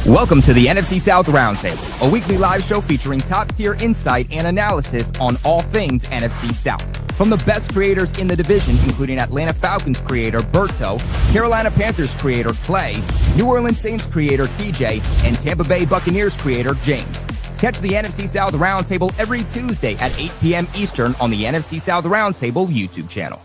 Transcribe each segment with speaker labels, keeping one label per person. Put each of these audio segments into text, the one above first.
Speaker 1: Welcome to the NFC South Roundtable, a weekly live show featuring top-tier insight and analysis on all things NFC South. From the best creators in the division, including Atlanta Falcons creator Berto, Carolina Panthers creator Clay, New Orleans Saints creator TJ, and Tampa Bay Buccaneers creator James. Catch the NFC South Roundtable every Tuesday at 8 p.m. Eastern on the NFC South Roundtable YouTube channel.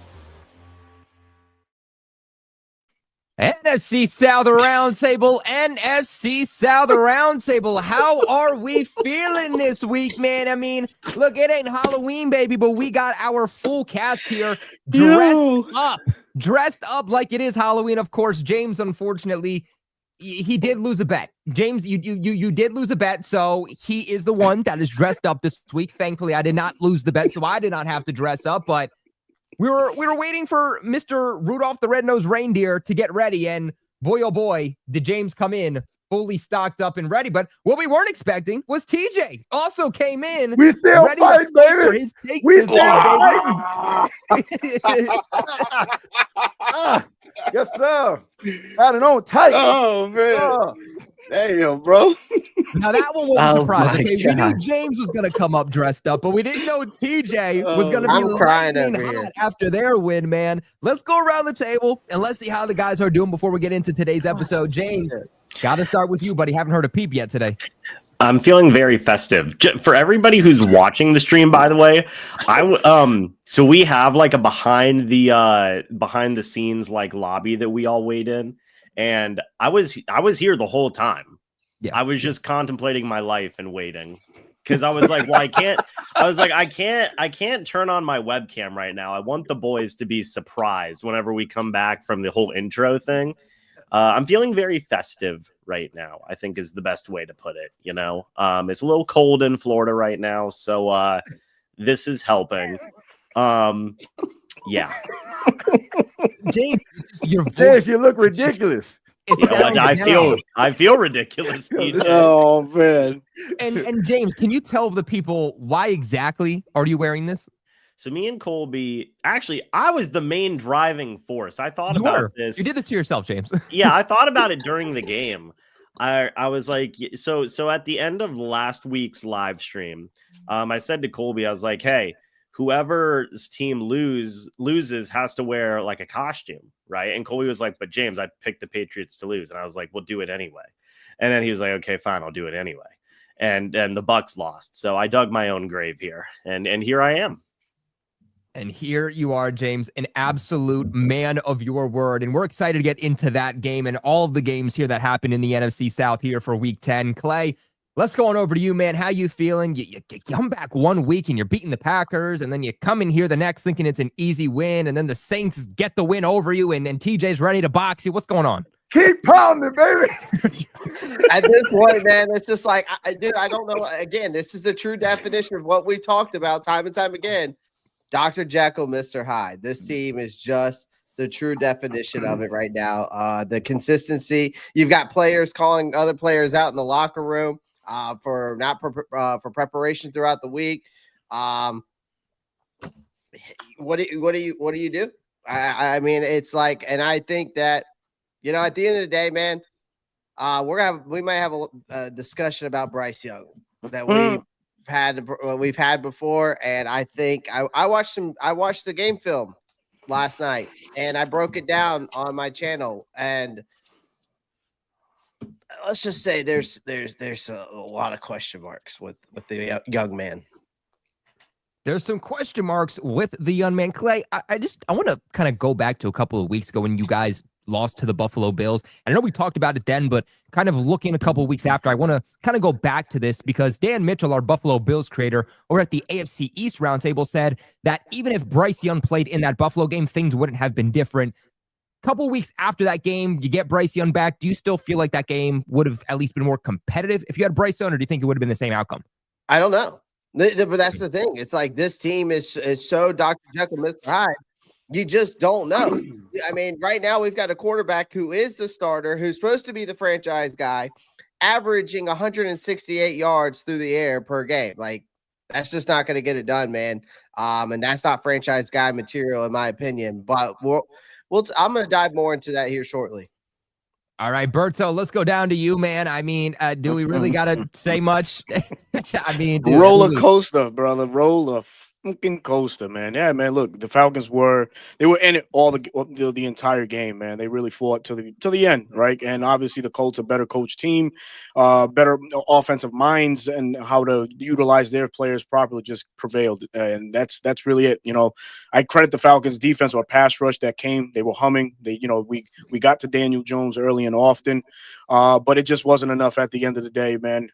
Speaker 1: NFC South Roundtable, NFC South Roundtable. How are we feeling this week, man? I mean, look, it ain't Halloween, baby, but we got our full cast here dressed up like it is Halloween. Of course, James, unfortunately, he did lose a bet. James, you did lose a bet, so he is the one that is dressed up this week. Thankfully, I did not lose the bet, so I did not have to dress up, but we were waiting for Mr. Rudolph the Red-Nosed Reindeer to get ready, and boy, oh boy, did James come in fully stocked up and ready. But what we weren't expecting was TJ also came in.
Speaker 2: We still fight, baby. We still fight. Yes, sir. Got it on tight.
Speaker 3: Oh, man. Damn, bro.
Speaker 1: Now, that one was a surprise. Okay, we knew James was going to come up dressed up, but we didn't know TJ was going to be lightning hot after their win, man. Let's go around the table, and let's see how the guys are doing before we get into today's episode. James, got to start with you, buddy. Haven't heard a peep yet today.
Speaker 4: I'm feeling very festive. For everybody who's watching the stream, by the way, so we have like a behind the scenes like lobby that we all wait in. And I was here the whole time. Yeah. I was just contemplating my life and waiting because I was like, well, I can't turn on my webcam right now. I want the boys to be surprised whenever we come back from the whole intro thing. I'm feeling very festive right now, I think is the best way to put it. You know, it's a little cold in Florida right now. So this is helping. Yeah.
Speaker 1: James,
Speaker 2: you look ridiculous.
Speaker 4: I feel ridiculous. TJ.
Speaker 3: Oh man.
Speaker 1: And James, can you tell the people why exactly are you wearing this?
Speaker 4: So me and Colby, actually, I was the main driving force. I thought about this.
Speaker 1: You did this to yourself, James.
Speaker 4: Yeah, I thought about it during the game. I was like, so at the end of last week's live stream, I said to Colby, I was like, hey, whoever's team loses has to wear like a costume, right? And Colby was like, but James, I picked the Patriots to lose. And I was like, well, do it anyway. And then he was like, okay, fine, I'll do it anyway. And the Bucs lost. So I dug my own grave here. And here I am.
Speaker 1: And here you are, James, an absolute man of your word. And we're excited to get into that game and all of the games here that happened in the NFC South here for Week 10. Clay, let's go on over to you, man. How you feeling? You come back 1 week and you're beating the Packers, and then you come in here the next thinking it's an easy win, and then the Saints get the win over you, and then TJ's ready to box you. What's going on?
Speaker 2: Keep pounding, baby.
Speaker 3: At this point, man, it's just like, dude, I don't know. Again, this is the true definition of what we talked about time and time again. Dr. Jekyll, Mr. Hyde. This team is just the true definition of it right now. The consistency. You've got players calling other players out in the locker room for preparation throughout the week. What do you do? I mean, it's like, and I think that, you know, at the end of the day, man, we might have a discussion about Bryce Young that we've had before, and I think I watched the game film last night, and I broke it down on my channel, and let's just say there's a lot of question marks with the young man.
Speaker 1: There's some question marks with the young man. Clay, I want to kind of go back to a couple of weeks ago when you guys lost to the Buffalo Bills. I know we talked about it then, but kind of looking a couple of weeks after, I want to kind of go back to this because Dan Mitchell, our Buffalo Bills creator, over at the AFC East Roundtable, said that even if Bryce Young played in that Buffalo game, things wouldn't have been different. Couple weeks after that game, you get Bryce Young back. Do you still feel like that game would have at least been more competitive if you had Bryce Young, or do you think it would have been the same outcome?
Speaker 3: I don't know. But that's the thing. It's like this team is so Dr. Jekyll, Mr. Hyde. You just don't know. I mean, right now we've got a quarterback who is the starter, who's supposed to be the franchise guy, averaging 168 yards through the air per game. Like, that's just not going to get it done, man. And that's not franchise guy material, in my opinion. But I'm going to dive more into that here shortly.
Speaker 1: All right, Berto, let's go down to you, man. I mean, do we really got to say much? I mean, dude,
Speaker 2: Roller coaster, brother. Roller fucking coaster, man. Yeah, man. Look, the Falcons were in it all the entire game, man. They really fought to the end, right? And obviously, the Colts a better coach team, better offensive minds, and how to utilize their players properly just prevailed, and that's really it. I credit the Falcons defense or pass rush that came. They were humming. We got to Daniel Jones early and often, but it just wasn't enough at the end of the day, man.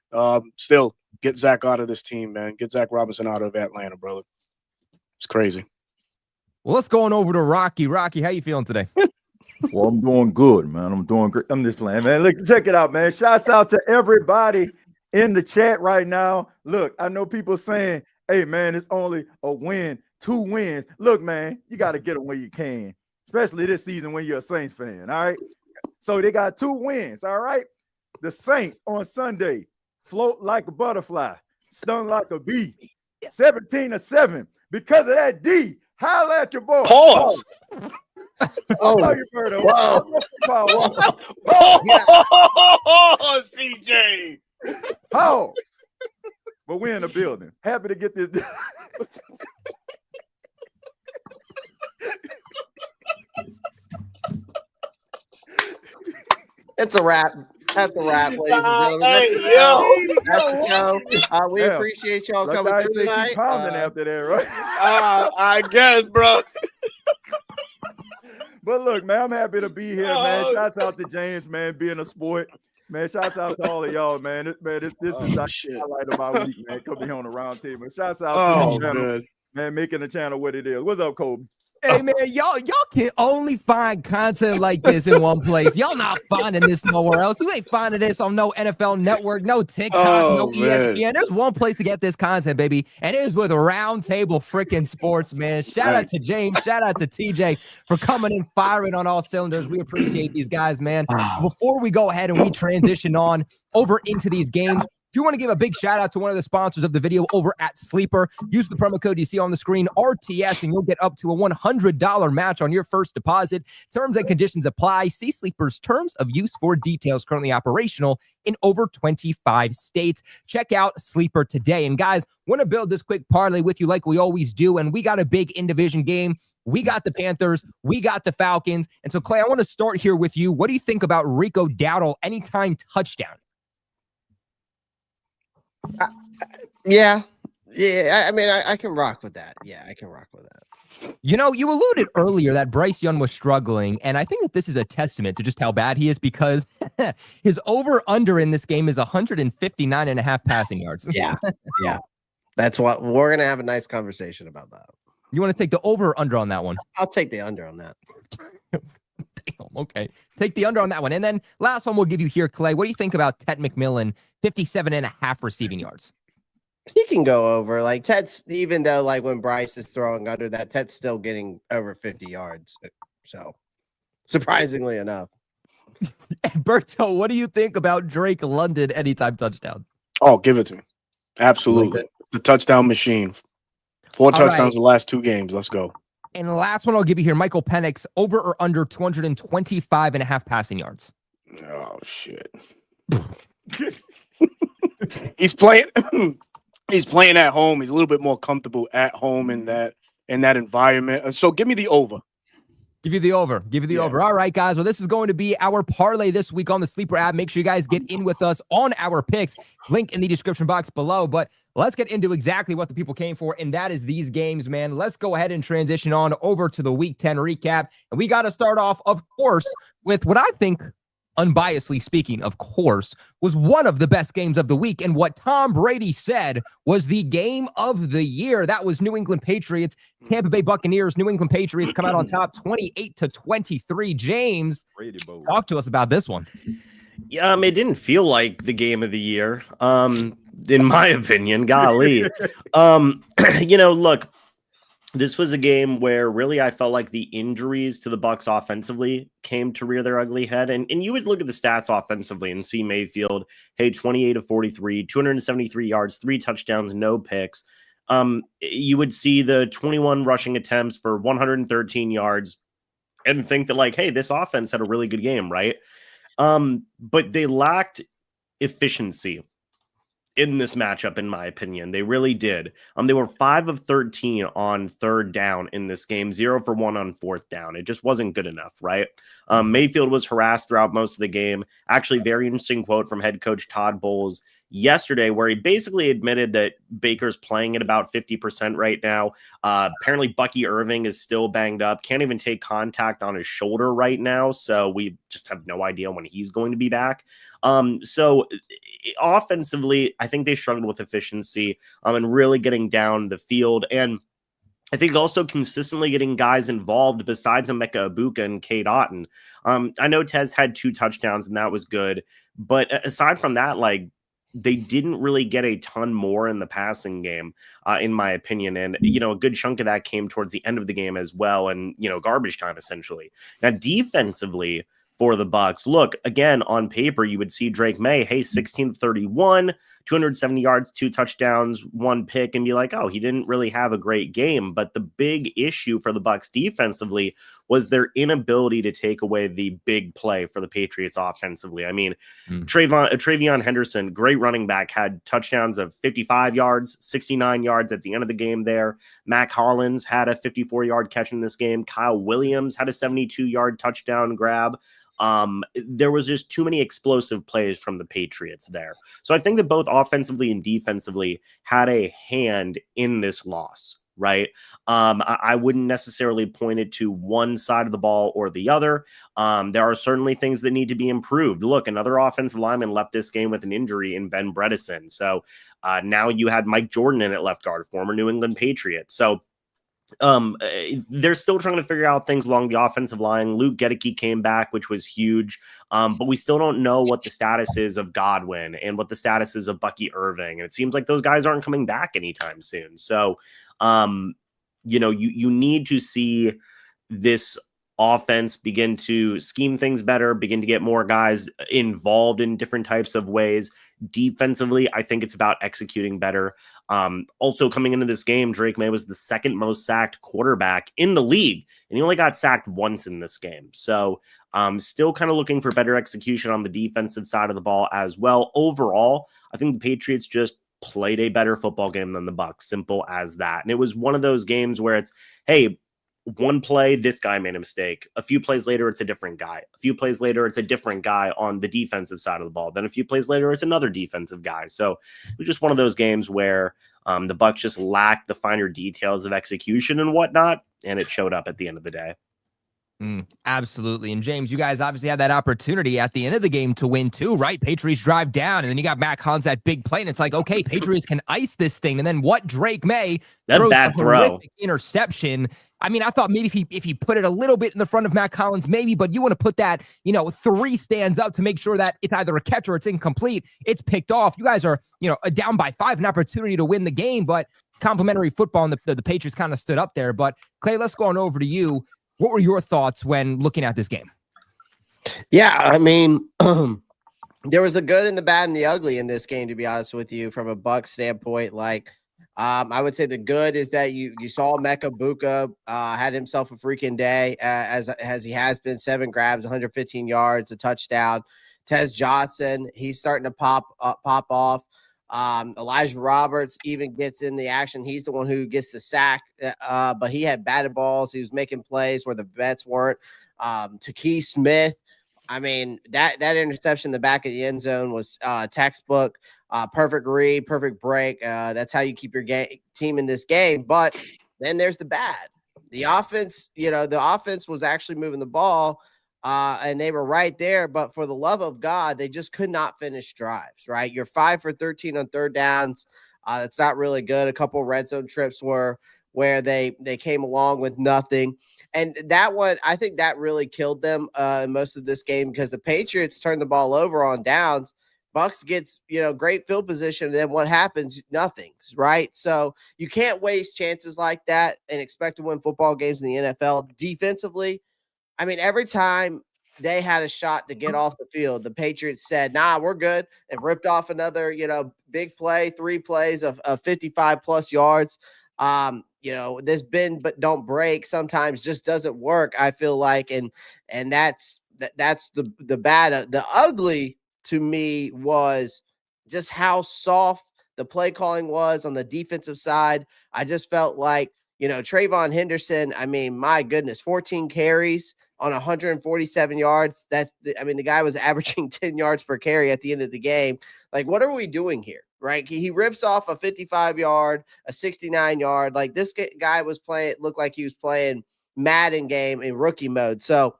Speaker 2: Still. Get Zach out of this team, man. Get Zach Robinson out of Atlanta, brother. It's crazy.
Speaker 1: Well, let's go on over to Rocky. Rocky, how you feeling today?
Speaker 5: Well, I'm doing good, man. I'm doing great. I'm just playing, man. Look, check it out, man. Shouts out to everybody in the chat right now. Look, I know people saying, hey, man, it's only a win, 2 wins. Look, man, you got to get them where you can, especially this season when you're a Saints fan, all right? So they got 2 wins, all right? The Saints on Sunday. Float like a butterfly, stung like a bee. 17-7. Because of that D, holla at your boy.
Speaker 2: Pause.
Speaker 5: Oh, you heard of
Speaker 2: CJ.
Speaker 5: Pause. But we're in the building. Happy to get this.
Speaker 3: It's a wrap. That's a wrap, ladies and gentlemen. That's the show. We appreciate y'all coming through tonight.
Speaker 5: Keep pounding after that, right?
Speaker 2: I guess, bro.
Speaker 5: But look, man, I'm happy to be here, man. Shouts out to James, man, being a sport. Man, shouts out to all of y'all, man. This is the highlight of my week, man. Coming here on the round table. Shouts out to the channel, man, making the channel what it is. What's up, Kobe?
Speaker 1: Hey, man, y'all can only find content like this in one place. Y'all not finding this nowhere else. You ain't finding this on no NFL Network, no TikTok, no ESPN. Man. There's one place to get this content, baby, and it is with Round Table freaking Sports, man. Shout out to James. Shout out to TJ for coming and firing on all cylinders. We appreciate these guys, man. Before we go ahead and we transition on over into these games, do you want to give a big shout out to one of the sponsors of the video over at Sleeper? Use the promo code you see on the screen, RTS, and you'll get up to a $100 match on your first deposit. Terms and conditions apply. See Sleeper's terms of use for details. Currently operational in over 25 states. Check out Sleeper today. And guys, want to build this quick parlay with you like we always do. And we got a big in-division game. We got the Panthers. We got the Falcons. And so, Clay, I want to start here with you. What do you think about Rico Dowdle anytime touchdown?
Speaker 3: Yeah. I mean, I can rock with that. Yeah, I can rock with that.
Speaker 1: You know, you alluded earlier that Bryce Young was struggling, and I think that this is a testament to just how bad he is because his over-under in this game is 159.5 passing yards.
Speaker 3: Yeah. That's what we're going to have a nice conversation about that.
Speaker 1: You want to take the over or under on that one?
Speaker 3: I'll take the under on that.
Speaker 1: Damn, okay. Take the under on that one. And then last one we'll give you here, Clay. What do you think about Ted McMillan, 57.5 receiving yards?
Speaker 3: He can go over. Like Ted's, even though like when Bryce is throwing under that, Ted's still getting over 50 yards. So surprisingly enough.
Speaker 1: Berto, what do you think about Drake London anytime touchdown?
Speaker 2: Oh, give it to me. Absolutely. The touchdown machine. 4 touchdowns the last 2 games. Let's go.
Speaker 1: And the last one I'll give you here, Michael Penix, over or under 225.5 passing yards.
Speaker 2: Oh, shit. He's playing at home. He's a little bit more comfortable at home in that environment. So give me the over.
Speaker 1: Give you the over. Give you the over. All right, guys. Well, this is going to be our parlay this week on the Sleeper app. Make sure you guys get in with us on our picks. Link in the description box below. But let's get into exactly what the people came for, and that is these games, man. Let's go ahead and transition on over to the Week 10 recap. And we got to start off, of course, with what I think, unbiasedly speaking, of course, was one of the best games of the week. And what Tom Brady said was the game of the year. That was New England Patriots, Tampa Bay Buccaneers. New England Patriots come out on top 28-23. James, talk to us about this one.
Speaker 4: Yeah, it didn't feel like the game of the year, in my opinion. Golly. Look, this was a game where really I felt like the injuries to the Bucs offensively came to rear their ugly head. And you would look at the stats offensively and see Mayfield, 28-43, 273 yards, 3 touchdowns, no picks. You would see the 21 rushing attempts for 113 yards and think that, like, hey, this offense had a really good game, right? But they lacked efficiency in this matchup, in my opinion. They really did. They were 5 of 13 on third down in this game, 0 for 1 on fourth down. It just wasn't good enough, right? Mayfield was harassed throughout most of the game. Actually, very interesting quote from head coach Todd Bowles yesterday, where he basically admitted that Baker's playing at about 50% right now. Apparently, Bucky Irving is still banged up, can't even take contact on his shoulder right now. So we just have no idea when he's going to be back. So offensively, I think they struggled with efficiency and really getting down the field. And I think also consistently getting guys involved besides Emeka Ibuka and Cade Otton. I know Tez had 2 touchdowns and that was good. But aside from that, like, they didn't really get a ton more in the passing game, in my opinion. And, a good chunk of that came towards the end of the game as well. And, garbage time, essentially. Now, defensively for the Bucs, look, again, on paper, you would see Drake May, 16-31, 270 yards, 2 touchdowns, 1 pick, and be like, oh, he didn't really have a great game. But the big issue for the Bucs defensively was their inability to take away the big play for the Patriots offensively. I mean, Travion Henderson, great running back, had touchdowns of 55 yards, 69 yards at the end of the game there. Mac Hollins had a 54-yard catch in this game. Kyle Williams had a 72-yard touchdown grab. There was just too many explosive plays from the Patriots there. So I think that both offensively and defensively had a hand in this loss, right? I wouldn't necessarily point it to one side of the ball or the other. There are certainly things that need to be improved. Look, another offensive lineman left this game with an injury in Ben Bredesen. So now you had Mike Jordan in at left guard, former New England Patriot. So they're still trying to figure out things along the offensive line. Luke Gedeke came back, which was huge. But we still don't know what the status is of Godwin and what the status is of Bucky Irving. And it seems like those guys aren't coming back anytime soon. So, you need to see this offense begin to scheme things better, begin to get more guys involved in different types of ways. Defensively, I think it's about executing better. Also coming into this game, Drake May was the 2nd most sacked quarterback in the league, and he only got sacked once in this game. So still kind of looking for better execution on the defensive side of the ball as well. Overall, I think the Patriots just played a better football game than the Bucs. Simple as that. And it was one of those games where it's, hey, one play, this guy made a mistake. A few plays later, it's a different guy. A few plays later, it's a different guy on the defensive side of the ball. Then a few plays later, it's another defensive guy. So it was just one of those games where the Bucs just lacked the finer details of execution and whatnot, and it showed up at the end of the day.
Speaker 1: Absolutely. And James, you guys obviously had that opportunity at the end of the game to win too, right? Patriots drive down, and then you got Mac Hollins, that big play, and it's like, okay, Patriots can ice this thing. And then what? Drake May throws
Speaker 4: bad
Speaker 1: a
Speaker 4: throw
Speaker 1: horrific interception. I mean, I thought maybe if he put it a little bit in the front of Mac Hollins, maybe, but you want to put that, 3 stands up to make sure that it's either a catch or it's incomplete. It's picked off. You guys are, down by 5, an opportunity to win the game, but complimentary football and the Patriots kind of stood up there. But Clay, let's go on over to you. What were your thoughts when looking at this game?
Speaker 3: Yeah, I mean, there was the good and the bad and the ugly in this game, to be honest with you, from a Bucs standpoint. Like, I would say the good is that you saw Emeka Ibuka had himself a freaking day, as he has been. 7 grabs, 115 yards, a touchdown. Tez Johnson, he's starting to pop off. Elijah Roberts even gets in the action. He's the one who gets the sack, but he had batted balls. He was making plays where the vets weren't. Takei Smith, I mean, that interception in the back of the end zone was textbook. Perfect read, perfect break. That's how you keep your team in this game. But then there's the bad. The offense, the offense was actually moving the ball, and they were right there. But for the love of God, they just could not finish drives, right? You're 5 for 13 on third downs. That's not really good. A couple of red zone trips where they came along with nothing. And that one, I think that really killed them in most of this game, because the Patriots turned the ball over on downs. Bucs gets, great field position. And then what happens? Nothing, right? So you can't waste chances like that and expect to win football games in the NFL. Defensively, I mean, every time they had a shot to get off the field, the Patriots said, nah, we're good, and ripped off another, big play, 3 plays of 55+ yards. This bend but don't break sometimes just doesn't work, I feel like. And that's that's the bad. The ugly to me was just how soft the play calling was on the defensive side. I just felt like, Trayvon Henderson, I mean, my goodness, 14 carries on 147 yards. The guy was averaging 10 yards per carry at the end of the game. Like, what are we doing here? Right? He rips off a 55-yard, a 69-yard. Like, this guy looked like he was playing Madden game in rookie mode. So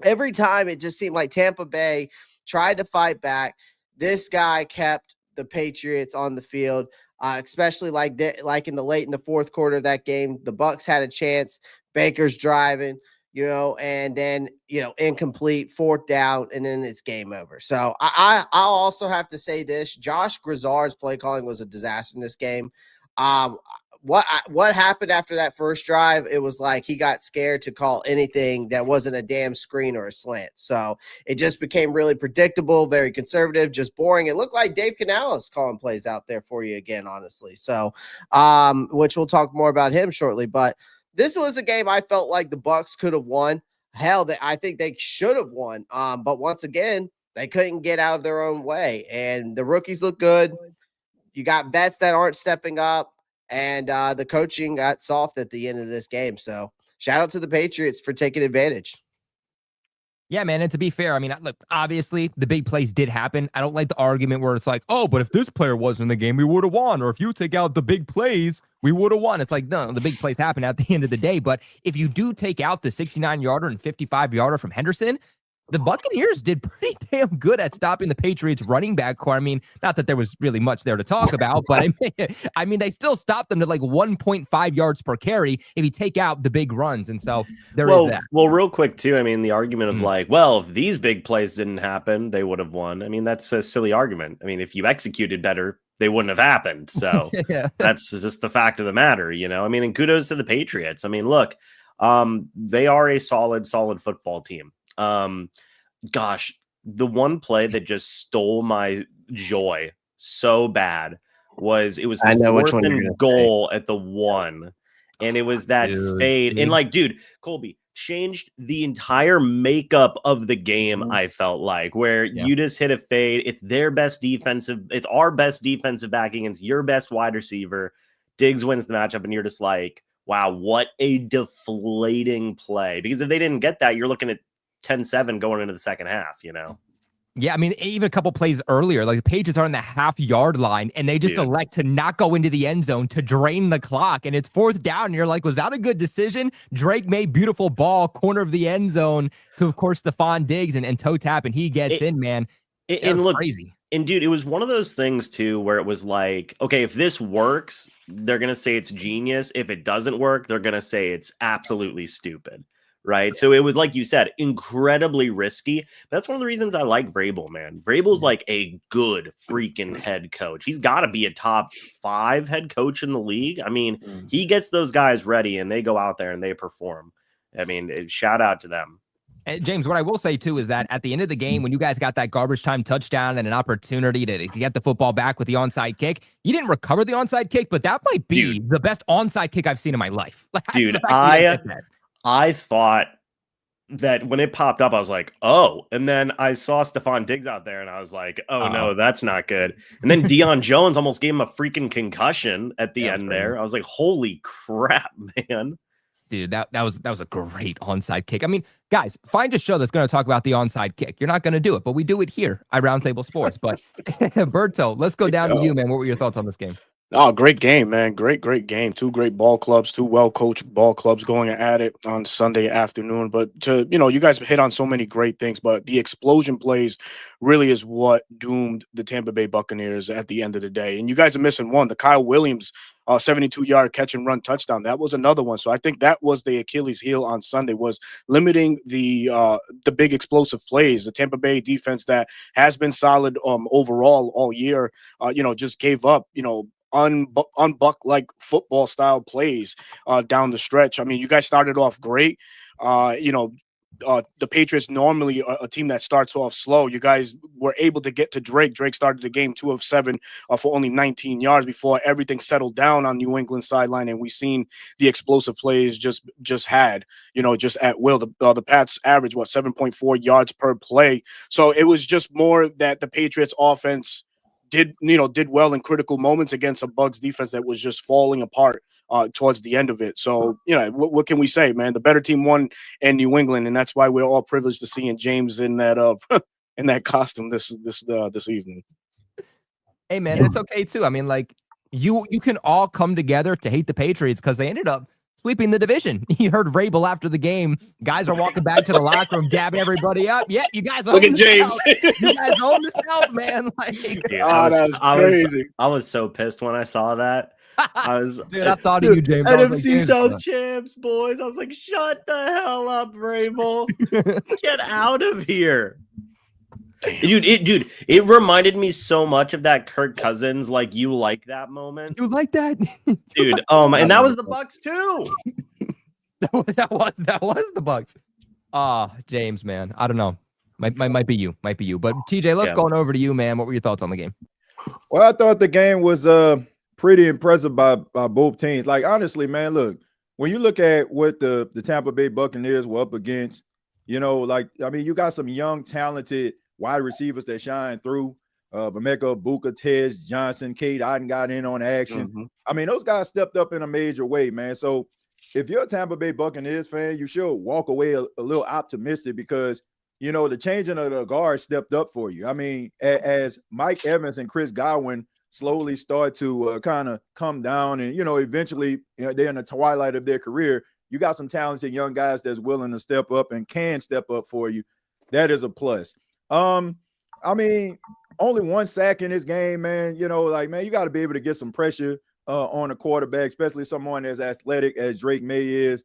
Speaker 3: every time it just seemed like Tampa Bay tried to fight back. This guy kept the Patriots on the field, especially like in the fourth quarter of that game. The Bucs had a chance. Baker's driving, and then, incomplete, fourth down, and then it's game over. So I'll also have to say this. Josh Grizzard's play calling was a disaster in this game. What happened after that first drive? It was like he got scared to call anything that wasn't a damn screen or a slant. So it just became really predictable, very conservative, just boring. It looked like Dave Canales calling plays out there for you again, honestly. So, which we'll talk more about him shortly. But this was a game I felt like the Bucs could have won. Hell, I think they should have won. But once again, they couldn't get out of their own way. And the rookies look good. You got vets that aren't stepping up. And the coaching got soft at the end of this game. So shout out to the Patriots for taking advantage.
Speaker 1: Yeah, man. And to be fair, I mean, look, obviously the big plays did happen. I don't like the argument where it's like, oh, but if this player wasn't in the game, we would have won. Or if you take out the big plays, we would have won. It's like, no, the big plays happen at the end of the day. But if you do take out the 69-yarder and 55-yarder from Henderson, the Buccaneers did pretty damn good at stopping the Patriots running back core. I mean, not that there was really much there to talk about, but I mean, they still stopped them to like 1.5 yards per carry if you take out the big runs. And so there is that.
Speaker 4: Well, real quick too. I mean, the argument of like, well, if these big plays didn't happen, they would have won. I mean, that's a silly argument. I mean, if you executed better, they wouldn't have happened. So that's just the fact of the matter, I mean, and kudos to the Patriots. I mean, look, they are a solid football team. Gosh, the one play that just stole my joy so bad was fourth and goal at the 1, and it was that fade. And like, dude, Colby changed the entire makeup of the game. I felt like where you just hit a fade. It's our best defensive back against your best wide receiver. Diggs wins the matchup, and you're just like, wow, what a deflating play. Because if they didn't get that, you're looking at 10-7 going into the second half,
Speaker 1: Yeah, I mean, even a couple plays earlier, like the Patriots are on the half-yard line, and they just elect to not go into the end zone to drain the clock, and it's fourth down, and you're like, was that a good decision? Drake made beautiful ball, corner of the end zone to, of course, Stephon Diggs and toe tap, and he gets in, man.
Speaker 4: And look,
Speaker 1: crazy.
Speaker 4: And dude, it was one of those things too, where it was like, okay, if this works, they're going to say it's genius. If it doesn't work, they're going to say it's absolutely stupid. Right. So it was, like you said, incredibly risky. But that's one of the reasons I like Vrabel, man. Vrabel's like a good freaking head coach. He's got to be a top 5 head coach in the league. I mean, he gets those guys ready and they go out there and they perform. I mean, shout out to them.
Speaker 1: And James, what I will say, too, is that at the end of the game, when you guys got that garbage time touchdown and an opportunity to get the football back with the onside kick, you didn't recover the onside kick, but that might be the best onside kick I've seen in my life.
Speaker 4: Dude, I thought that when it popped up, I was like, oh, and then I saw Stephon Diggs out there and I was like, oh, no, that's not good. And then Deion Jones almost gave him a freaking concussion at the end there. I was like, holy crap, man.
Speaker 1: Dude, that was a great onside kick. I mean, guys, find a show that's going to talk about the onside kick. You're not going to do it, but we do it here at Roundtable Sports. But Berto, let's go down to you, man. What were your thoughts on this game?
Speaker 2: Oh, great game, man. Great game. 2 great ball clubs, 2 well-coached ball clubs going at it on Sunday afternoon. But you guys hit on so many great things, but the explosion plays really is what doomed the Tampa Bay Buccaneers at the end of the day. And you guys are missing one, the Kyle Williams 72-yard catch and run touchdown. That was another one. So I think that was the Achilles heel on Sunday, was limiting the big explosive plays. The Tampa Bay defense that has been solid overall all year, just gave up, unbuck like football style plays down the stretch. I mean, you guys started off great. the Patriots normally a team that starts off slow. You guys were able to get to Drake. Drake started the game 2 of 7 for only 19 yards before everything settled down on New England sideline, and we've seen the explosive plays just had, just at will. The Pats average 7.4 yards per play. So it was just more that the Patriots offense did well in critical moments against a Bucs defense that was just falling apart towards the end of it. So, what can we say, man? The better team won in New England, and that's why we're all privileged to seeing James in that in that costume this evening.
Speaker 1: Hey, man, it's okay too. I mean, like you can all come together to hate the Patriots because they ended up sweeping the division. You heard Vrabel after the game. Guys are walking back to the locker room, dabbing everybody up. Yeah, you guys
Speaker 2: look at James.
Speaker 1: You guys own the South, man. Like,
Speaker 4: dude,
Speaker 2: that's crazy.
Speaker 4: I was so pissed when I saw that.
Speaker 1: Dude, I thought of you, James.
Speaker 4: NFC South champs, boys. I was like, shut the hell up, Vrabel. Get out of here. Dude, it reminded me so much of that Kirk Cousins, like, you like that moment.
Speaker 1: You like that?
Speaker 4: Dude, and that was the Bucs too.
Speaker 1: that was the Bucs. James, man. I don't know. Might be you. But TJ, let's go on over to you, man. What were your thoughts on the game?
Speaker 5: Well, I thought the game was pretty impressive by both teams. Like, honestly, man, look, when you look at what the Tampa Bay Buccaneers were up against, you got some young, talented wide receivers that shine through. Emeka, Buka, Tez, Johnson, Cade Otten got in on action.
Speaker 2: Mm-hmm.
Speaker 5: I mean, those guys stepped up in a major way, man. So if you're a Tampa Bay Buccaneers fan, you should walk away a little optimistic because, the changing of the guard stepped up for you. I mean, as Mike Evans and Chris Godwin slowly start to kind of come down and, eventually they're in the twilight of their career, you got some talented young guys that's willing to step up and can step up for you. That is a plus. I mean, only 1 sack in this game, man. You got to be able to get some pressure on a quarterback, especially someone as athletic as Drake May is.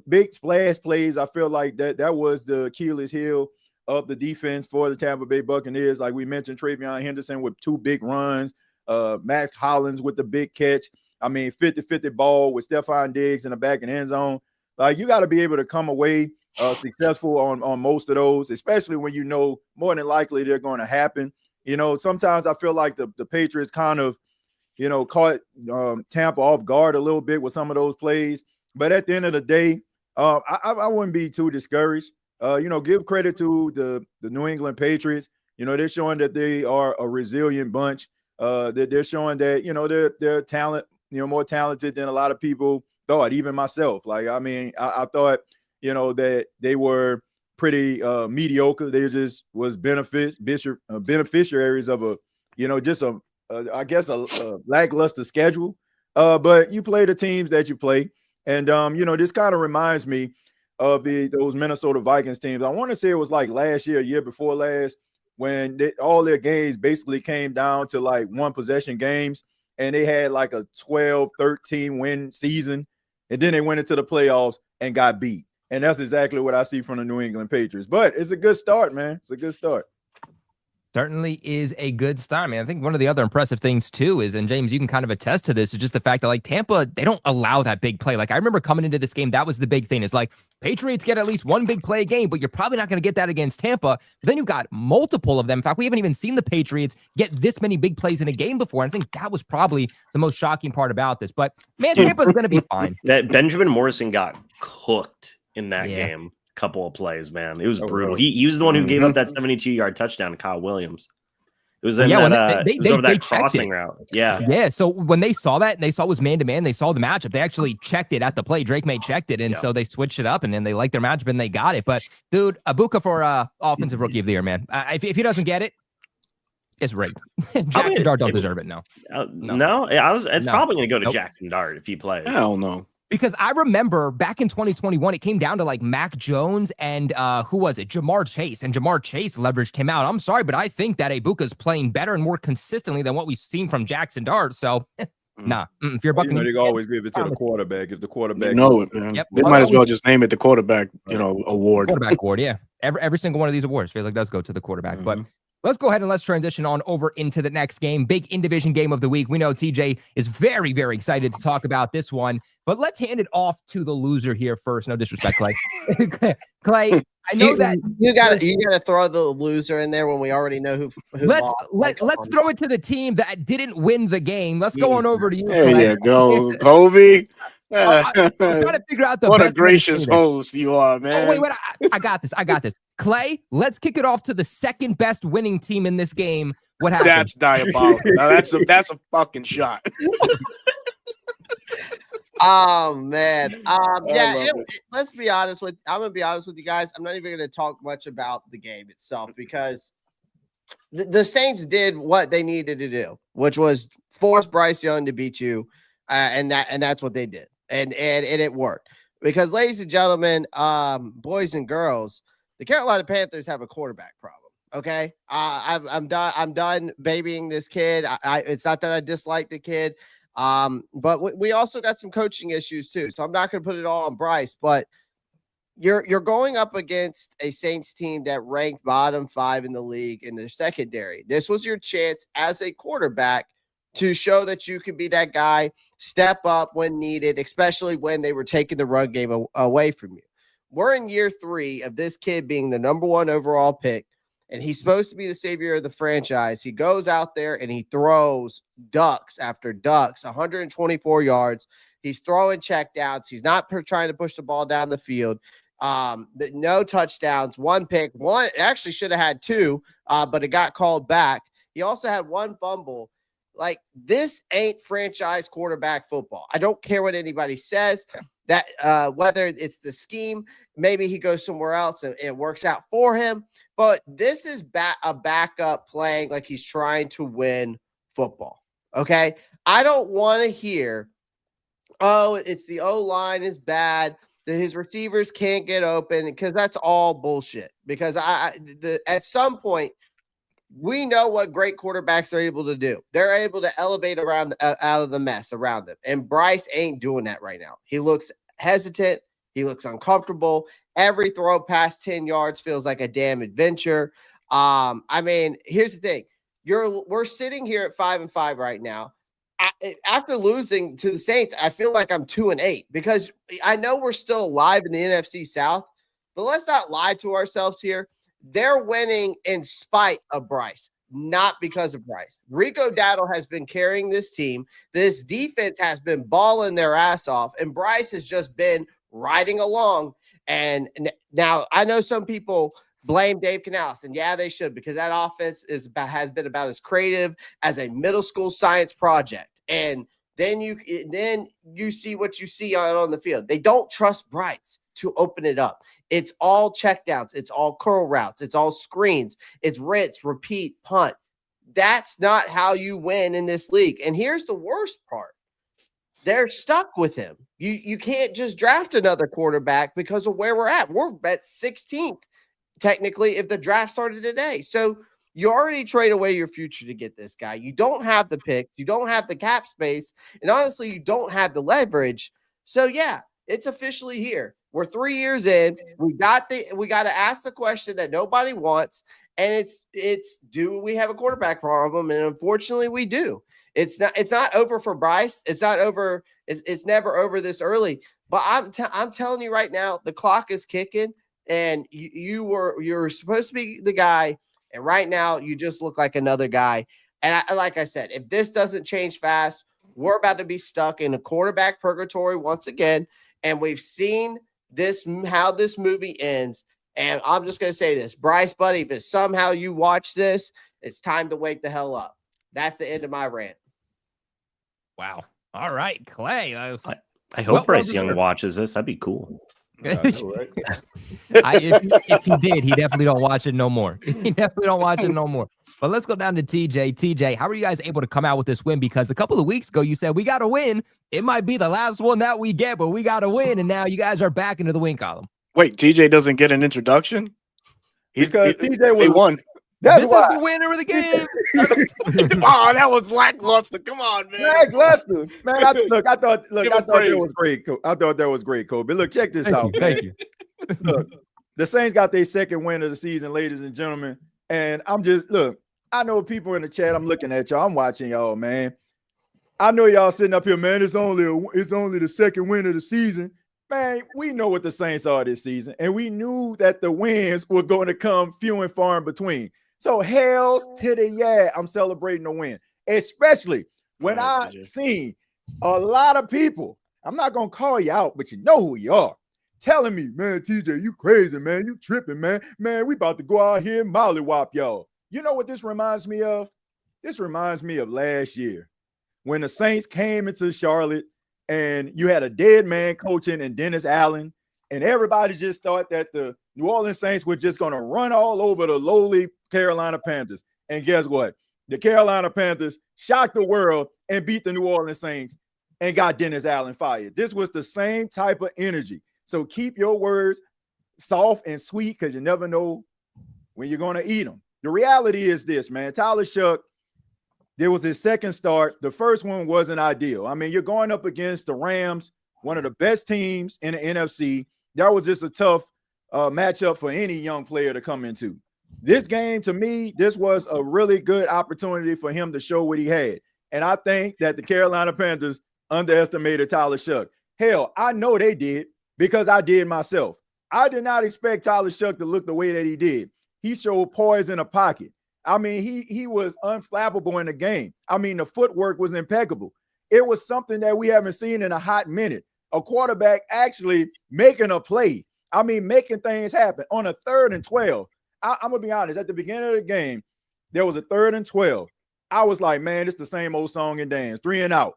Speaker 5: Big splash plays. I feel like that was the Achilles heel of the defense for the Tampa Bay Buccaneers. Like we mentioned, Travion Henderson with 2 big runs, Max Hollins with the big catch. I mean, 50-50 ball with Stephon Diggs in the back of the end zone. Like, you got to be able to come away successful on most of those, especially when more than likely they're going to happen. Sometimes I feel like the Patriots kind of, caught Tampa off guard a little bit with some of those plays. But at the end of the day, I wouldn't be too discouraged. Give credit to the New England Patriots. They're showing that they are a resilient bunch. That they're showing that, they're talent, more talented than a lot of people thought, even myself. Like, I mean, I thought, that they were pretty mediocre. They just was beneficiaries of a lackluster schedule. But you play the teams that you play. And, this kind of reminds me of those Minnesota Vikings teams. I want to say it was like last year before last, when all their games basically came down to like 1 possession games, and they had like a 12-13 win season. And then they went into the playoffs and got beat. And that's exactly what I see from the New England Patriots. But it's a good start, man. It's a good start.
Speaker 1: Certainly is a good start, man. I think one of the other impressive things, too, is, and James, you can kind of attest to this, is just the fact that, like, Tampa, they don't allow that big play. Like, I remember coming into this game, that was the big thing. Is like, Patriots get at least 1 big play a game, but you're probably not going to get that against Tampa. But then you've got multiple of them. In fact, we haven't even seen the Patriots get this many big plays in a game before. And I think that was probably the most shocking part about this. But, man, Tampa's going to be fine.
Speaker 4: That Benjamin Morrison got cooked in that game. Couple of plays, man. It was brutal. He was the one who gave up that 72-yard touchdown to Kyle Williams. It was in that crossing route. Yeah.
Speaker 1: Yeah. So when they saw that and they saw it was man-to-man, they saw the matchup. They actually checked it at the play. Drake May checked it. And so they switched it up and then they liked their matchup and they got it. But dude, Ibuka for offensive rookie of the year, man. If he doesn't get it, it's rigged. Jackson Dart don't deserve it. No.
Speaker 4: It's probably going to go to Jackson Dart if he plays.
Speaker 2: Hell no.
Speaker 1: Because I remember back in 2021, it came down to like Mac Jones and who was it? Jamar Chase. And Jamar Chase leveraged him out. I'm sorry, but I think that Ibuka's playing better and more consistently than what we've seen from Jackson Dart. So, nah. If you're a Buccaneers,
Speaker 5: they always give it to the quarterback. If the quarterback,
Speaker 2: it, man. Yep. They might as well just name it the quarterback, award.
Speaker 1: Quarterback award, yeah. Every single one of these awards feels like does go to the quarterback. But Let's go ahead and let's transition on over into the next game. Big in-division game of the week. We know TJ is very, very excited to talk about this one, but let's hand it off to the loser here first. No disrespect, Clay. Clay, I know that
Speaker 3: you gotta throw the loser in there when we already know who
Speaker 1: let's throw it to the team that didn't win the game. Let's go on over to you.
Speaker 2: There
Speaker 1: Clay.
Speaker 2: you go, Kobe.
Speaker 1: I'm trying to figure out the
Speaker 2: what a
Speaker 1: best way to
Speaker 2: gracious
Speaker 1: say this.
Speaker 2: host you are, man.
Speaker 1: Oh, wait, I got this. Clay, let's kick it off to the second best winning team in this game. What happened?
Speaker 2: That's diabolical. Now, that's a fucking shot.
Speaker 3: Oh man. Yeah,
Speaker 2: love it.
Speaker 3: I'm gonna be honest with you guys. I'm not even gonna talk much about the game itself because the Saints did what they needed to do, which was force Bryce Young to beat you, and that's what they did, and it worked. Because, ladies and gentlemen, boys and girls, the Carolina Panthers have a quarterback problem. Okay, I'm done babying this kid. It's not that I dislike the kid, but we also got some coaching issues too. So I'm not going to put it all on Bryce, but you're going up against a Saints team that ranked bottom 5 in the league in their secondary. This was your chance as a quarterback to show that you could be that guy, step up when needed, especially when they were taking the run game away from you. We're in year 3 of this kid being the number 1 overall pick, and he's supposed to be the savior of the franchise. He goes out there and he throws ducks after ducks, 124 yards. He's throwing checkdowns. He's not trying to push the ball down the field. No touchdowns, 1 pick. One actually should have had 2, but it got called back. He also had 1 fumble. Like, this ain't franchise quarterback football. I don't care what anybody says. That whether it's the scheme, maybe he goes somewhere else and it works out for him. But this is a backup playing like he's trying to win football. Okay, I don't want to hear, oh, it's the O-line is bad, that his receivers can't get open, because that's all bullshit. Because at some point, we know what great quarterbacks are able to do. They're able to elevate around out of the mess around them. And Bryce ain't doing that right now. He looks hesitant. He looks uncomfortable. Every throw past 10 yards feels like a damn adventure. I mean, here's the thing. We're sitting here at 5-5 right now. After losing to the Saints, I feel like I'm 2-8 because I know we're still alive in the NFC South, but let's not lie to ourselves here. They're winning in spite of Bryce, not because of Bryce. Rico Dowdle has been carrying this team. This defense has been balling their ass off, and Bryce has just been riding along. And now I know some people blame Dave Canales, and yeah, they should, because that offense has been about as creative as a middle school science project. And then you see what you see on the field. They don't trust Bryce to open it up. It's all checkdowns. It's all curl routes. It's all screens. It's rinse, repeat, punt. That's not how you win in this league. And here's the worst part. They're stuck with him. You can't just draft another quarterback because of where we're at. We're at 16th, technically, if the draft started today. So you already trade away your future to get this guy. You don't have the pick. You don't have the cap space. And honestly, you don't have the leverage. So, yeah, it's officially here. We're 3 years in. We got to ask the question that nobody wants, and it's do we have a quarterback problem? And unfortunately, we do. It's not over for Bryce. It's not over. It's never over this early. But I'm telling you right now, the clock is kicking, and you're supposed to be the guy, and right now you just look like another guy. And like I said, if this doesn't change fast, we're about to be stuck in a quarterback purgatory once again. And we've seen how this movie ends. And I'm just going to say this, Bryce, buddy, if somehow you watch this, it's time to wake the hell up. That's the end of my rant.
Speaker 1: Wow. All right, Clay.
Speaker 4: I hope Bryce Young watches this. That'd be cool.
Speaker 1: If he did, he definitely don't watch it no more. He definitely don't watch it no more. But let's go down to TJ. TJ, how are you guys able to come out with this win? Because a couple of weeks ago, you said we got to win. It might be the last one that we get, but we got to win. And now you guys are back into the win column.
Speaker 2: Wait, TJ doesn't get an introduction?
Speaker 5: TJ
Speaker 2: won.
Speaker 5: That's
Speaker 1: this
Speaker 5: why.
Speaker 1: is the winner of the game.
Speaker 2: Oh, that was lackluster. Come on, man.
Speaker 5: Lackluster. Man, I thought that
Speaker 2: praise.
Speaker 5: was great. I thought that was great, Kobe. Look, check this out.
Speaker 1: Thank you.
Speaker 5: Look, the Saints got their second win of the season, ladies and gentlemen. And I'm just look. I know people in the chat. I'm looking at y'all. I'm watching y'all, man. I know y'all sitting up here, man. It's only the second win of the season. Man, we know what the Saints are this season, and we knew that the wins were going to come few and far in between. So hell's to the yeah, I'm celebrating the win, especially when I seen a lot of people. I'm not gonna call you out, but you know who you are. Telling me, man, TJ, you crazy, man, you tripping, man. Man, we about to go out here and mollywop y'all. You know what this reminds me of? This reminds me of last year when the Saints came into Charlotte. And you had a dead man coaching and Dennis Allen, and everybody just thought that the New Orleans Saints were just going to run all over the lowly Carolina Panthers. And guess what? The Carolina Panthers shocked the world and beat the New Orleans Saints and got Dennis Allen fired. This was the same type of energy. So keep your words soft and sweet because you never know when you're going to eat them. The reality is this, man. Tyler Shuck, there was his second start. The first one wasn't ideal. I mean, you're going up against the Rams, one of the best teams in the NFC. That was just a tough matchup for any young player to come into. This game, to me, this was a really good opportunity for him to show what he had. And I think that the Carolina Panthers underestimated Tyler Shuck. Hell, I know they did because I did myself. I did not expect Tyler Shuck to look the way that he did. He showed poise in a pocket. I mean, he was unflappable in the game. I mean, the footwork was impeccable. It was something that we haven't seen in a hot minute. A quarterback actually making a play. I mean, making things happen. On a 3rd and 12, I'm going to be honest. At the beginning of the game, there was a 3rd and 12. I was like, man, it's the same old song and dance. 3 and out,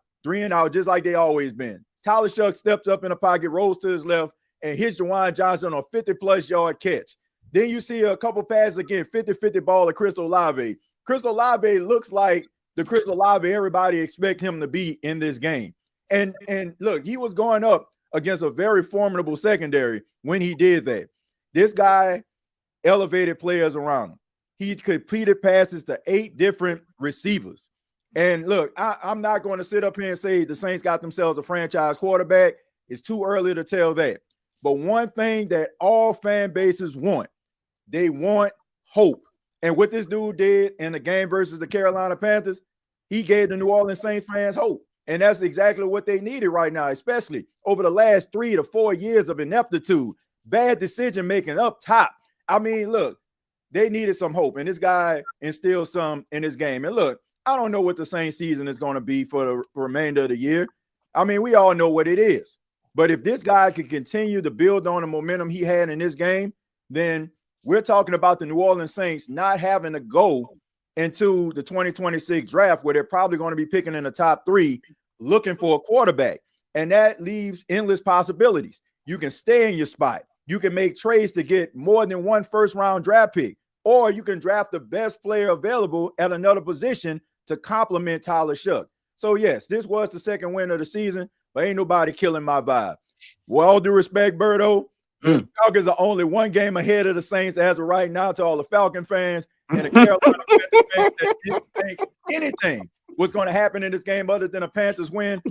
Speaker 5: just like they always been. Tyler Shuck steps up in the pocket, rolls to his left, and hits Jawan Johnson on a 50-plus yard catch. Then you see a couple passes again, 50-50 ball to Chris Olave. Chris Olave looks like the Chris Olave everybody expect him to be in this game. And look, he was going up against a very formidable secondary when he did that. This guy elevated players around him. He completed passes to 8 different receivers. And look, I'm not going to sit up here and say the Saints got themselves a franchise quarterback. It's too early to tell that. But one thing that all fan bases want, they want hope. And what this dude did in the game versus the Carolina Panthers, he gave the New Orleans Saints fans hope. And that's exactly what they needed right now, especially over the last 3 to 4 years of ineptitude, bad decision-making up top. I mean, look, they needed some hope. And this guy instilled some in this game. And look, I don't know what the Saints season is going to be for the remainder of the year. I mean, we all know what it is. But if this guy could continue to build on the momentum he had in this game, then we're talking about the New Orleans Saints not having to go into the 2026 draft where they're probably going to be picking in the top 3 looking for a quarterback. And that leaves endless possibilities. You can stay in your spot. You can make trades to get more than one first-round draft pick, or you can draft the best player available at another position to complement Tyler Shuck. So, yes, this was the second win of the season, but ain't nobody killing my vibe. With all due respect, Berto, the Falcons are only 1 game ahead of the Saints as of right now to all the Falcon fans and the Carolina Panthers fans that didn't think anything was going to happen in this game other than a Panthers win.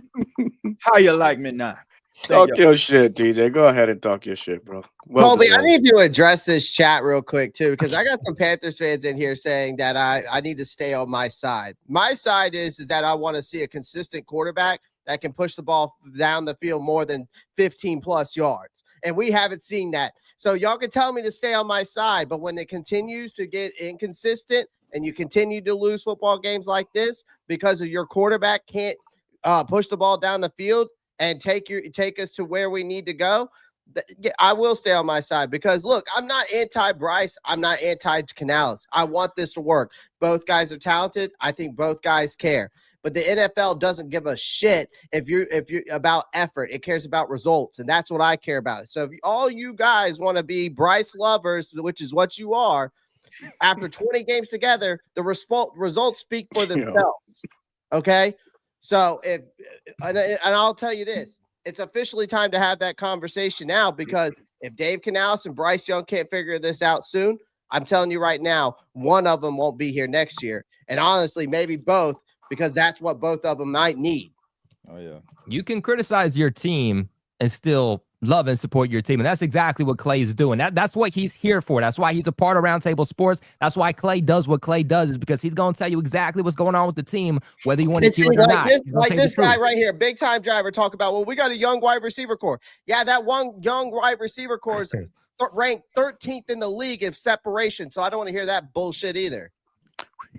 Speaker 5: How you like me now?
Speaker 2: Talk your shit, TJ. Go ahead and talk your shit, bro.
Speaker 3: Colby, I need to address this chat real quick, too, because I got some Panthers fans in here saying that I need to stay on my side. My side is that I want to see a consistent quarterback that can push the ball down the field more than 15-plus yards. And we haven't seen that. So y'all can tell me to stay on my side, but when it continues to get inconsistent and you continue to lose football games like this because of your quarterback can't push the ball down the field and take us to where we need to go, I will stay on my side because, look, I'm not anti-Bryce. I'm not anti-Canales. I want this to work. Both guys are talented. I think both guys care. But the NFL doesn't give a shit if you're about effort. It cares about results, and that's what I care about. So if all you guys want to be Bryce lovers, which is what you are, after 20 games together, the results speak for themselves. Okay? So and I'll tell you this, it's officially time to have that conversation now because if Dave Canales and Bryce Young can't figure this out soon, I'm telling you right now, one of them won't be here next year. And honestly, maybe both, because that's what both of them might need.
Speaker 5: Oh, yeah.
Speaker 1: You can criticize your team and still love and support your team. And that's exactly what Clay is doing. That's what he's here for. That's why he's a part of Roundtable Sports. That's why Clay does what Clay does, is because he's going to tell you exactly what's going on with the team, whether you want to hear it or not.
Speaker 3: This guy right here, big time driver, talk about, well, we got a young wide receiver core. Yeah, that one young wide receiver core is ranked 13th in the league of separation. So I don't want to hear that bullshit either.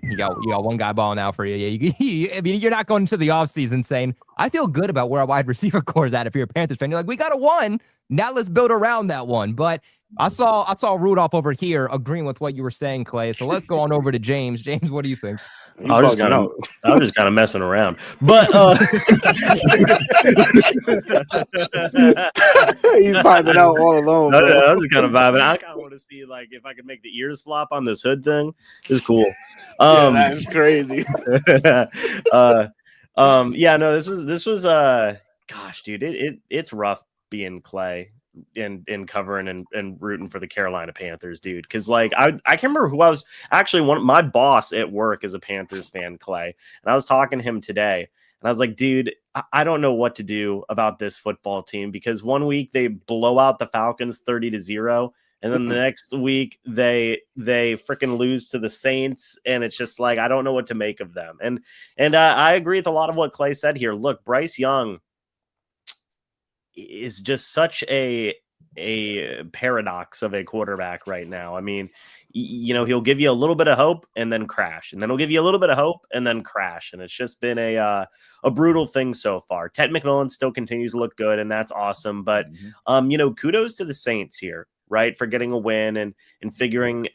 Speaker 1: You got one guy balling out for you. Yeah, I mean, you're not going into the offseason saying, I feel good about where our wide receiver core is at. If you're a Panthers fan, you're like, we got a one. Now let's build around that one. But I saw Rudolph over here agreeing with what you were saying, Clay. So let's go on over to James. James, what do you think?
Speaker 4: I was just kind of messing around, but
Speaker 2: he's vibing out all alone.
Speaker 4: I was kind of vibing. I kind of want to see like if I could make the ears flop on this hood thing. It's cool.
Speaker 2: That's crazy.
Speaker 4: Yeah, no, this was gosh, dude, it's rough being Clay and covering and rooting for the Carolina Panthers, dude. Because like I can't remember who I was actually. My boss at work is a Panthers fan, Clay, and I was talking to him today, and I was like, dude, I don't know what to do about this football team, because one week they blow out the Falcons 30-0, and then the next week they freaking lose to the Saints, and it's just like I don't know what to make of them. And I agree with a lot of what Clay said here. Look, Bryce Young is just such a paradox of a quarterback right now. I mean, you know, he'll give you a little bit of hope and then crash, and then he'll give you a little bit of hope and then crash, and it's just been a brutal thing so far. Ted McMillan still continues to look good, and that's awesome. But you know, kudos to the Saints here, right, for getting a win and figuring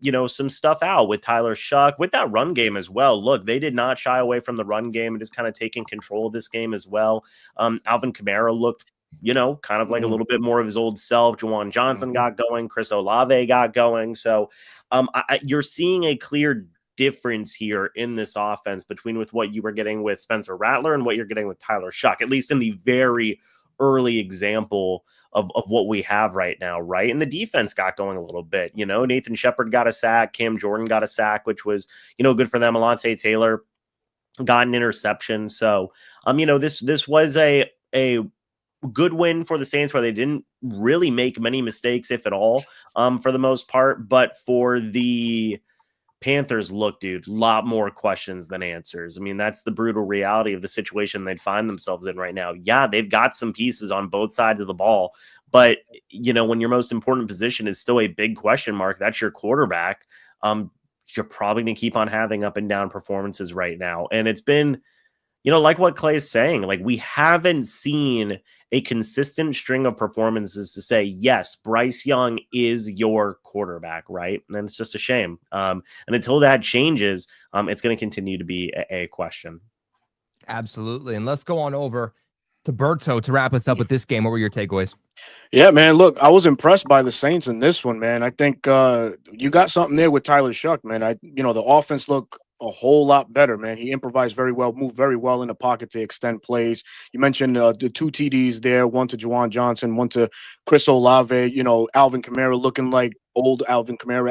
Speaker 4: you know, some stuff out with Tyler Shuck, with that run game as well. Look, they did not shy away from the run game and just kind of taking control of this game as well. Alvin Kamara looked, you know, kind of like a little bit more of his old self. Juwan Johnson got going. Chris Olave got going. So you're seeing a clear difference here in this offense between with what you were getting with Spencer Rattler and what you're getting with Tyler Shuck, at least in the very early example of what we have right now, right? And the defense got going a little bit. You know, Nathan Shepard got a sack. Cam Jordan got a sack, which was, you know, good for them. Alontae Taylor got an interception. So, you know, this was a good win for the Saints, where they didn't really make many mistakes, if at all, for the most part. But for the Panthers, look, dude, a lot more questions than answers. I mean, that's the brutal reality of the situation they'd find themselves in right now. Yeah, they've got some pieces on both sides of the ball, but, you know, when your most important position is still a big question mark, that's your quarterback, you're probably going to keep on having up and down performances right now. And it's been, you know, like what Clay's saying, like we haven't seen a consistent string of performances to say, yes, Bryce Young is your quarterback, right? And then it's just a shame. And until that changes, it's going to continue to be a question.
Speaker 1: Absolutely. And let's go on over to Berto to wrap us up with this game. What were your takeaways?
Speaker 2: Yeah, man, look, I was impressed by the Saints in this one, man. I think you got something there with Tyler Shuck, man. The offense looked a whole lot better, man. He improvised very well, moved very well in the pocket to extend plays. You mentioned the 2 TDs there, one to Juwan Johnson, one to Chris Olave. You know, Alvin Kamara looking like old Alvin Kamara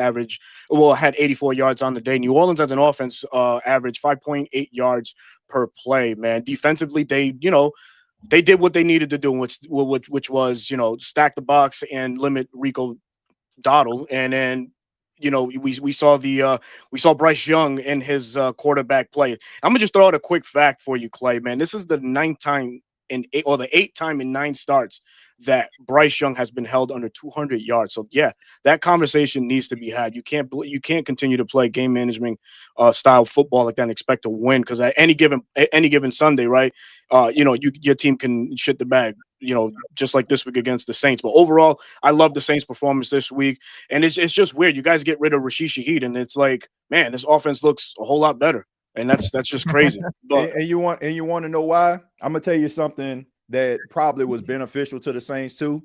Speaker 2: had 84 yards on the day. New Orleans as an offense averaged 5.8 yards per play, man. Defensively, they did what they needed to do, which was, you know, stack the box and limit Rico Dowdle. And then, you know, we saw Bryce Young in his quarterback play. I'm gonna just throw out a quick fact for you, Clay, man. This is the 8th time in 9 starts that Bryce Young has been held under 200 yards. So yeah, that conversation needs to be had. You can't continue to play game management style football like that and expect to win, because at any given Sunday, right? Your team can shit the bag, you know, just like this week against the Saints. But overall, I love the Saints' performance this week, and it's just weird. You guys get rid of Rashid Shaheed, and it's like, man, this offense looks a whole lot better, and that's just crazy. But
Speaker 5: and you want to know why? I'm gonna tell you something that probably was beneficial to the Saints too.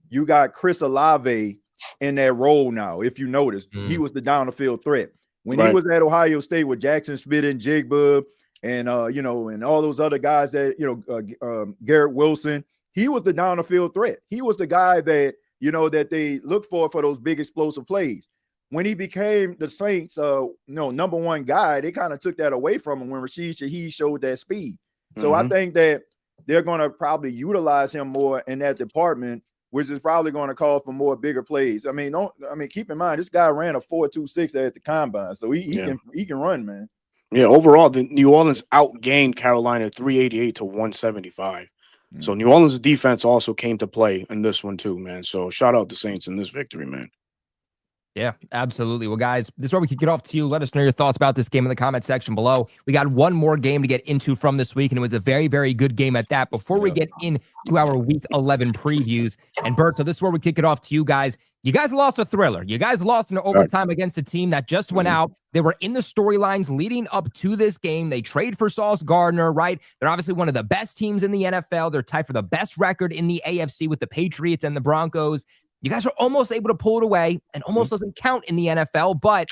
Speaker 5: You got Chris Olave in that role now. If you notice, he was the down the field threat when he was at Ohio State with Jackson Smith and Jigba and and all those other guys that Garrett Wilson. He was the down the field threat. He was the guy that that they look for those big explosive plays. When he became the Saints number one guy, they kind of took that away from him when Rashid Shaheed showed that speed. So I think that they're going to probably utilize him more in that department, which is probably going to call for more bigger plays. I mean, keep in mind, this guy ran a 4.26 at the combine, so he can run, man.
Speaker 2: Yeah, overall, the New Orleans outgained Carolina 388 to 175. So New Orleans' defense also came to play in this one too, man. So shout out the Saints in this victory, man.
Speaker 1: Yeah, absolutely. Well, guys, this is where we kick it off to you. Let us know your thoughts about this game in the comment section below. We got one more game to get into from this week, and it was a very, very good game at that. Before we get into our Week 11 previews, and Bert, so this is where we kick it off to you guys. You guys lost a thriller. You guys lost in overtime against a team that just went out. They were in the storylines leading up to this game. They trade for Sauce Gardner, right? They're obviously one of the best teams in the NFL. They're tied for the best record in the AFC with the Patriots and the Broncos. You guys are almost able to pull it away, and almost doesn't count in the NFL, but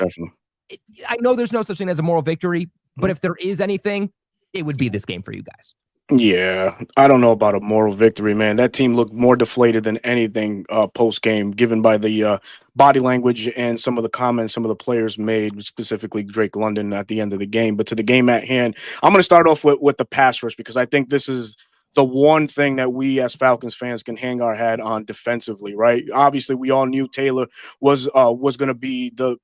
Speaker 1: I know there's no such thing as a moral victory, but if there is anything, it would be this game for you guys.
Speaker 2: Yeah, I don't know about a moral victory, man. That team looked more deflated than anything post-game, given by the body language and some of the comments some of the players made, specifically Drake London at the end of the game. But to the game at hand, I'm going to start off with the pass rush, because I think this is the one thing that we as Falcons fans can hang our hat on defensively, right? Obviously, we all knew Taylor was going to be the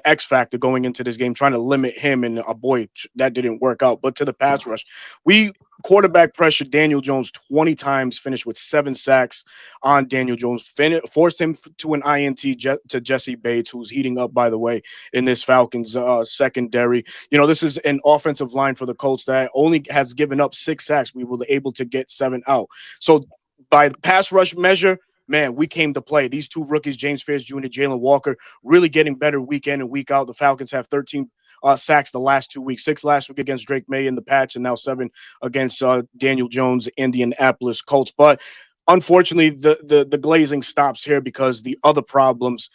Speaker 2: X factor going into this game, trying to limit him, and boy, that didn't work out. But to the pass rush, we quarterback pressured Daniel Jones 20 times, finished with 7 sacks on Daniel Jones, forced him to an INT to Jesse Bates, who's heating up, by the way, in this Falcons secondary. You know, this is an offensive line for the Colts that only has given up 6 sacks. We were able to get 7 out. So by the pass rush measure, man, we came to play. These two rookies, James Pierce Jr., Jalen Walker, really getting better week in and week out. The Falcons have 13 sacks the last 2 weeks, 6 last week against Drake May in the Pats, and now 7 against Daniel Jones and the Indianapolis Colts. But unfortunately, the glazing stops here because the other problems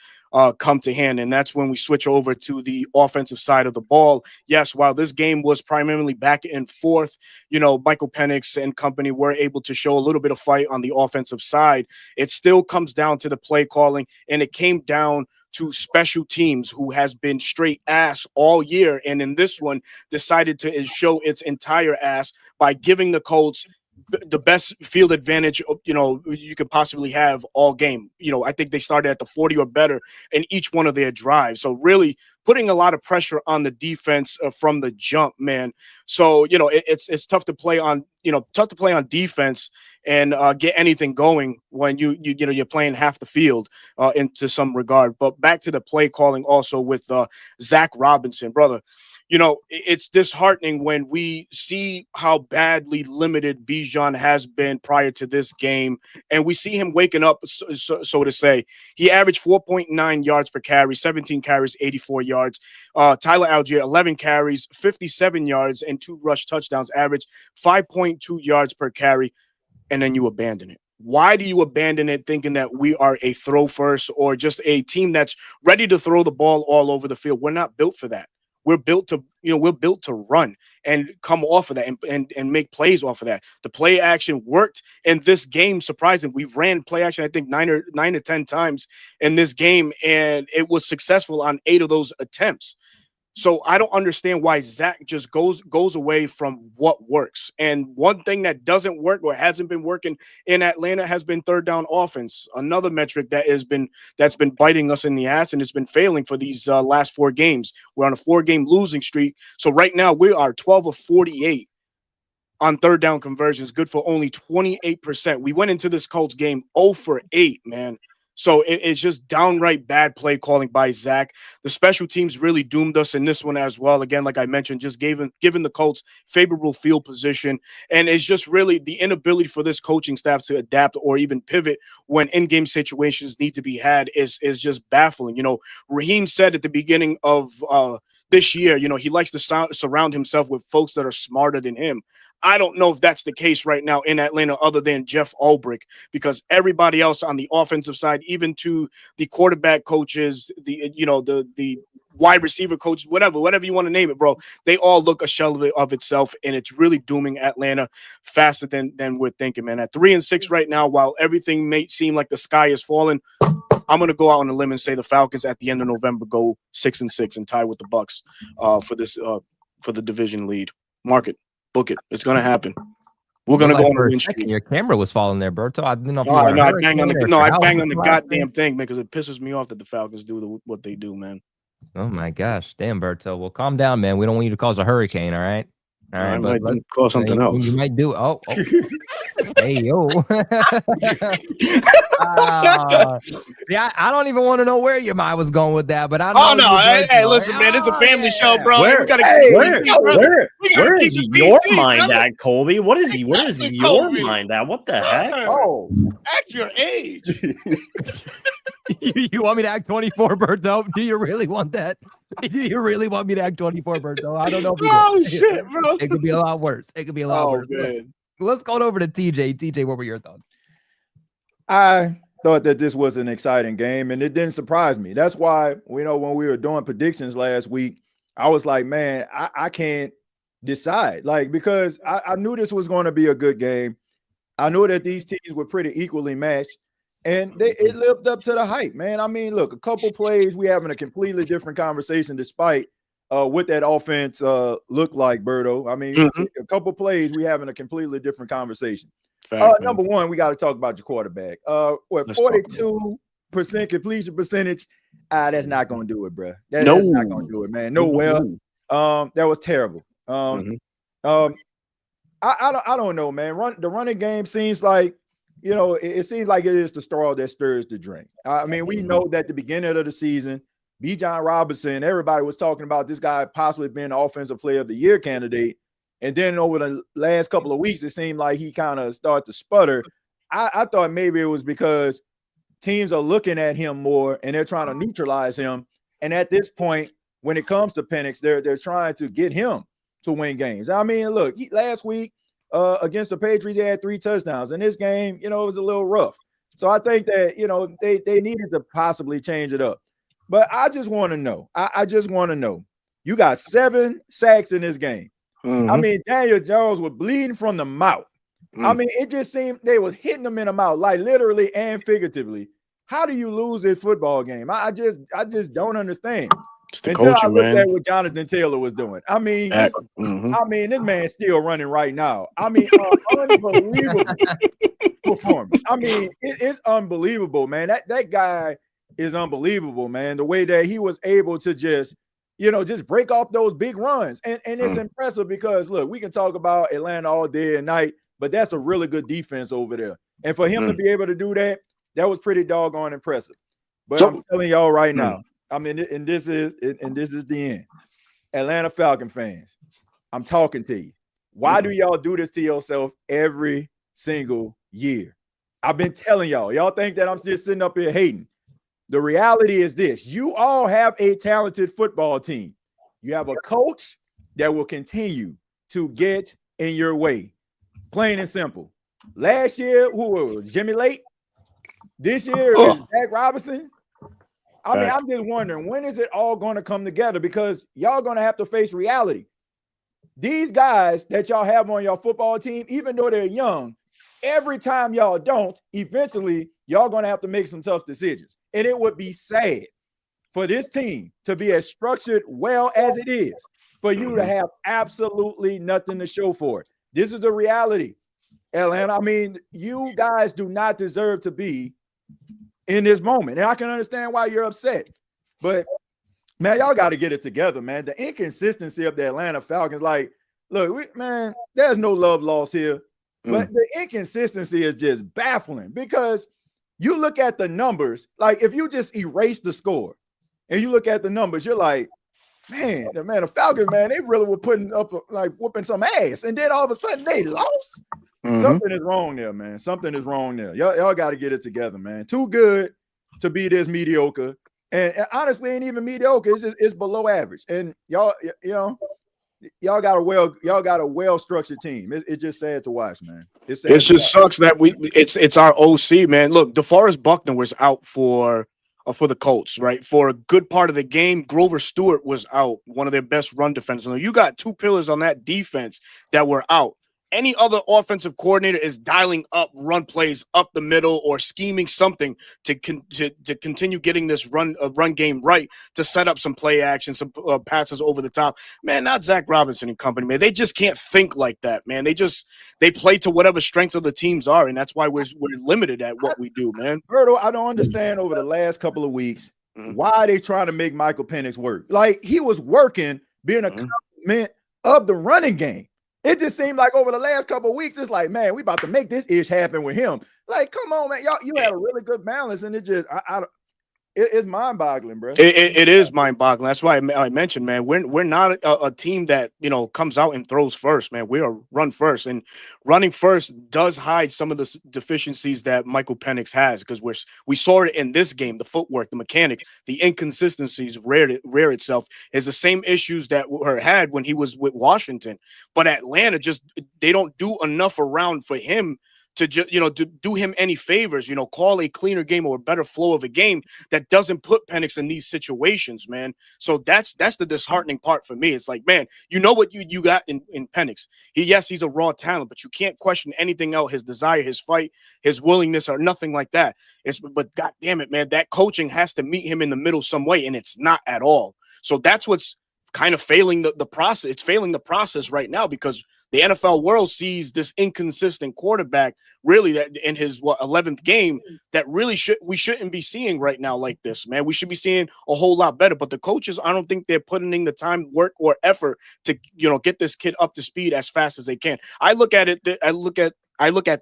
Speaker 2: come to hand, and that's when we switch over to the offensive side of the ball. Yes, while this game was primarily back and forth, you know, Michael Penix and company were able to show a little bit of fight on the offensive side. It still comes down to the play calling, and it came down to special teams, who has been straight ass all year, and in this one decided to show its entire ass by giving the Colts the best field advantage, you know, you could possibly have all game. You know, I think they started at the 40 or better in each one of their drives. So really putting a lot of pressure on the defense from the jump, man. So, you know, it's tough to play on, tough to play on defense and get anything going when you're playing half the field into some regard. But back to the play calling also with Zach Robinson, brother. You know, it's disheartening when we see how badly limited Bijan has been prior to this game, and we see him waking up, so to say. He averaged 4.9 yards per carry, 17 carries, 84 yards. Tyler Algier, 11 carries, 57 yards, and 2 rush touchdowns, average 5.2 yards per carry, and then you abandon it. Why do you abandon it thinking that we are a throw first or just a team that's ready to throw the ball all over the field? We're not built for that. We're built to run and come off of that and make plays off of that. The play action worked in this game. Surprising, we ran play action, I think 9 or 10 times in this game, and it was successful on 8 of those attempts. So I don't understand why Zach just goes away from what works. And one thing that doesn't work or hasn't been working in Atlanta has been third down offense. Another metric that's been biting us in the ass, and it's been failing for these last 4 games. We're on a 4-game losing streak. So right now we are 12 of 48 on third down conversions, good for only 28%. We went into this Colts game 0 for 8, man. So it's just downright bad play calling by Zach. The special teams really doomed us in this one as well. Again, like I mentioned, just given the Colts favorable field position. And it's just really the inability for this coaching staff to adapt or even pivot when in-game situations need to be had is just baffling. You know, Raheem said at the beginning of this year, he likes to surround himself with folks that are smarter than him. I don't know if that's the case right now in Atlanta other than Jeff Ulbrich, because everybody else on the offensive side, even to the quarterback coaches, the wide receiver coaches, whatever you want to name it, bro, they all look a shell of itself, and it's really dooming Atlanta faster than we're thinking, man. At 3-6 right now, while everything may seem like the sky is falling, I'm going to go out on a limb and say the Falcons at the end of November go 6-6 and tie with the Bucs for the division lead. Mark it. Book it. It's going to happen. We're gonna
Speaker 1: Like
Speaker 2: go on a
Speaker 1: for a
Speaker 2: win
Speaker 1: second,
Speaker 2: streak.
Speaker 1: your camera was falling there, Berto. I didn't know if you
Speaker 2: Oh,
Speaker 1: were a
Speaker 2: no, I
Speaker 1: hurricane or
Speaker 2: bang on the
Speaker 1: last
Speaker 2: goddamn
Speaker 1: night.
Speaker 2: thing because it pisses me off that the Falcons do what they do, man.
Speaker 1: Oh my gosh, damn, Berto. Well, calm down, man. We don't want you to cause a hurricane. All right. All right,
Speaker 2: I
Speaker 1: but
Speaker 2: might call something else.
Speaker 1: You might do. Oh, hey yo. See, I don't even want to know where your mind was going with that, but I know.
Speaker 2: Oh no!
Speaker 1: you
Speaker 2: Hey,
Speaker 1: Berto.
Speaker 2: listen, man. This is a family show,
Speaker 1: yeah.
Speaker 2: bro.
Speaker 4: Where?
Speaker 2: We gotta
Speaker 4: Where is
Speaker 2: keep it
Speaker 4: your
Speaker 2: PG,
Speaker 4: mind
Speaker 2: brother.
Speaker 4: at, Colby? Where is your
Speaker 2: Colby.
Speaker 4: mind at? What the heck?
Speaker 2: Oh, act your age.
Speaker 1: You want me to act 24, Berto? Do you really want that? Do you really want me to act 24, Berto? I don't know. If you
Speaker 2: Oh
Speaker 1: do.
Speaker 2: shit, bro.
Speaker 1: It could be a lot worse. It could be a lot worse.
Speaker 2: Man.
Speaker 1: Let's go over to TJ. TJ, what were your thoughts?
Speaker 5: I thought that this was an exciting game, and it didn't surprise me. That's why, when we were doing predictions last week, I was like, man, I can't decide. Like, because I knew this was going to be a good game. I knew that these teams were pretty equally matched, and it lived up to the hype, man. I mean, look, a couple plays, we having a completely different conversation despite what that offense looked like, Berto. I mean, a couple plays, we having a completely different conversation. Number one, we got to talk about your quarterback. 42% completion percentage. That's not going to do it, bro. That's not going to do it, man. No, that was terrible. I don't know, man. The running game seems like, it seems like it is the straw that stirs the drink. I mean, we know that the beginning of the season, Bijan Robinson, everybody was talking about this guy possibly being the offensive player of the year candidate. And then over the last couple of weeks, it seemed like he kind of started to sputter. I thought maybe it was because teams are looking at him more and they're trying to neutralize him. And at this point, when it comes to Penix, they're trying to get him to win games. I mean, look, last week against the Patriots, he had 3 touchdowns. In this game, it was a little rough. So I think that, they needed to possibly change it up. But I just want to know. I just want to know. You got 7 sacks in this game. I mean, Daniel Jones was bleeding from the mouth. I mean, it just seemed they was hitting him in the mouth, like literally and figuratively. How do you lose a football game? I just don't understand.
Speaker 2: It's the culture, man.
Speaker 5: At what Jonathan Taylor was doing. I mean, this man's still running right now. I mean, unbelievable performance. I mean, it's unbelievable, man. That guy is unbelievable, man. The way that he was able to just break off those big runs. And it's impressive because, look, we can talk about Atlanta all day and night, but that's a really good defense over there. And for him to be able to do that, that was pretty doggone impressive. But I'm telling y'all right now, I mean, and this is the end. Atlanta Falcon fans, I'm talking to you. Why do y'all do this to yourself every single year? I've been telling y'all. Y'all think that I'm just sitting up here hating. The reality is this: you all have a talented football team. You have a coach that will continue to get in your way. Plain and simple. Last year, who was Jimmy Lake? This year is Zach Robinson. I mean, I'm just wondering, when is it all going to come together? Because y'all going to have to face reality. These guys that y'all have on your football team, even though they're young, every time y'all don't, eventually y'all going to have to make some tough decisions. And it would be sad for this team to be as structured well as it is, for you to have absolutely nothing to show for it. This is the reality, Atlanta. I mean, you guys do not deserve to be in this moment. And I can understand why you're upset. But, man, y'all got to get it together, man. The inconsistency of the Atlanta Falcons, like, look, man, there's no love lost here. But the inconsistency is just baffling because you look at the numbers, like if you just erase the score and you look at the numbers, you're like, man, the Falcons, man, they really were putting up, like whooping some ass. And then all of a sudden they lost. Something is wrong there, man. Something is wrong there. Y'all got to get it together, man. Too good to be this mediocre. And honestly, ain't even mediocre. It's below average. And y'all got a well-structured team. It's just sad to watch, man. It just
Speaker 2: sucks that it's our OC, man. Look, DeForest Buckner was out for the Colts, right? For a good part of the game, Grover Stewart was out, one of their best run defenders. You got 2 pillars on that defense that were out. any other offensive coordinator is dialing up run plays up the middle or scheming something to continue getting this run game right, to set up some play action, some passes over the top. Man, not Zach Robinson and company, man. They just can't think like that, man. They play to whatever strengths of the teams are, and that's why we're limited at what we do, man.
Speaker 5: Berto, I don't understand over the last couple of weeks why they trying to make Michael Penix work. Like, he was working, being a complement of the running game. It just seemed like over the last couple of weeks, it's like, man, we about to make this ish happen with him. Like, come on, man, y'all, you had a really good balance, and it just, it's mind-boggling, bro.
Speaker 2: It is mind-boggling. That's why I mentioned, man, we're not a team that, you know, comes out and throws first, man. We are run first, and running first does hide some of the deficiencies that Michael Penix has, because we saw it in this game. The footwork, the mechanics, the inconsistencies rear itself is the same issues that were had when he was with Washington. But Atlanta they don't do enough around for him to just, you know, to do him any favors, you know, call a cleaner game or a better flow of a game that doesn't put Penix in these situations, man. So that's the disheartening part for me. It's like, man, you know what you got in Penix. He's a raw talent, but you can't question anything else, his desire, his fight, his willingness, or nothing like that. But God damn it, man, that coaching has to meet him in the middle some way, and it's not at all. So that's what's kind of failing the process. It's failing the process right now, because the NFL world sees this inconsistent quarterback really that in his 11th game that really we shouldn't be seeing right now like this, man. We should be seeing a whole lot better. But the coaches, I don't think they're putting in the time, work, or effort to, you know, get this kid up to speed as fast as they can. I look at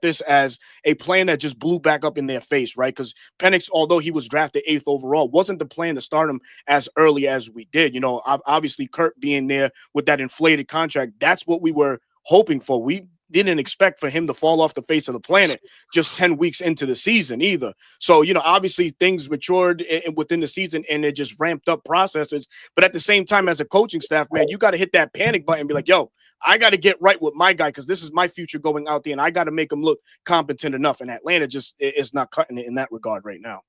Speaker 2: this as a plan that just blew back up in their face, right? Because Penix, although he was drafted 8th overall, wasn't the plan to start him as early as we did. You know, obviously Kurt being there with that inflated contract, that's what we were hoping for. We didn't expect for him to fall off the face of the planet just 10 weeks into the season either. So, you know, obviously things matured within the season, and it just ramped up processes. But at the same time, as a coaching staff, man, you got to hit that panic button and be like, yo, I got to get right with my guy, because this is my future going out there, and I got to make him look competent enough. And Atlanta just is not cutting it in that regard right now.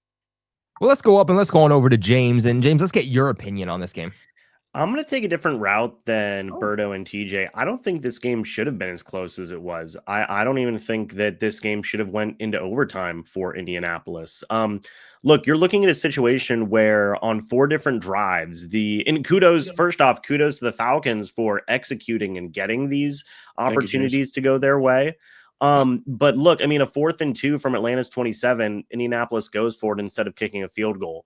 Speaker 1: Well, let's go up and let's go on over to James. And James, let's get your opinion on this game.
Speaker 4: I'm going to take a different route than Berto and TJ. I don't think this game should have been as close as it was. I don't even think that this game should have went into overtime for Indianapolis. Look, you're looking at a situation where on 4 different drives, first off, kudos to the Falcons for executing and getting these opportunities to go their way. But look, I mean, a 4th and 2 from Atlanta's 27, Indianapolis goes for it instead of kicking a field goal.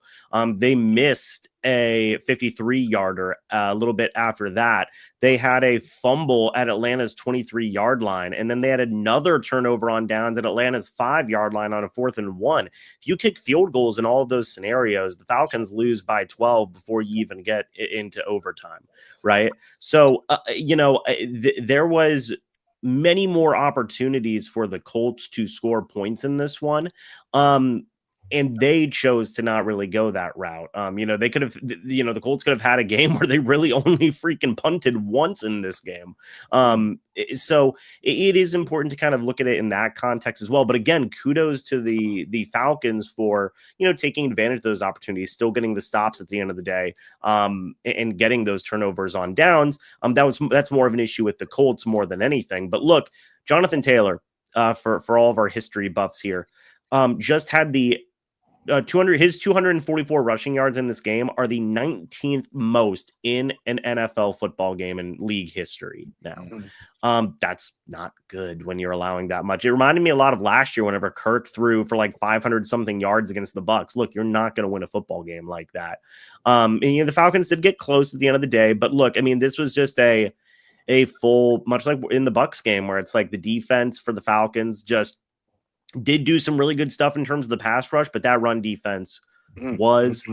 Speaker 4: They missed a 53-yarder a little bit after that. They had a fumble at Atlanta's 23-yard line, and then they had another turnover on downs at Atlanta's 5-yard line on a 4th and 1. If you kick field goals in all of those scenarios, the Falcons lose by 12 before you even get into overtime, right? So, there was many more opportunities for the Colts to score points in this one. And they chose to not really go that route. They could have, the Colts could have had a game where they really only freaking punted once in this game. So it is important to kind of look at it in that context as well. But again, kudos to the Falcons for, taking advantage of those opportunities, still getting the stops at the end of the day, and getting those turnovers on downs. That's more of an issue with the Colts more than anything. But look, Jonathan Taylor, for all of our history buffs here, just had the 244 rushing yards in this game are the 19th most in an NFL football game in league history now. That's not good when you're allowing that much. It reminded me a lot of last year whenever Kirk threw for like 500 something yards against the Bucs. Look, you're not going to win a football game like that. And the Falcons did get close at the end of the day, but look, I mean, this was just a full, much like in the Bucs game, where it's like the defense for the Falcons just did do some really good stuff in terms of the pass rush, but that run defense was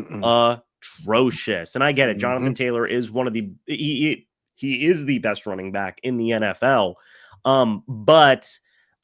Speaker 4: atrocious. And I get it. Jonathan Taylor is one of he is the best running back in the NFL. But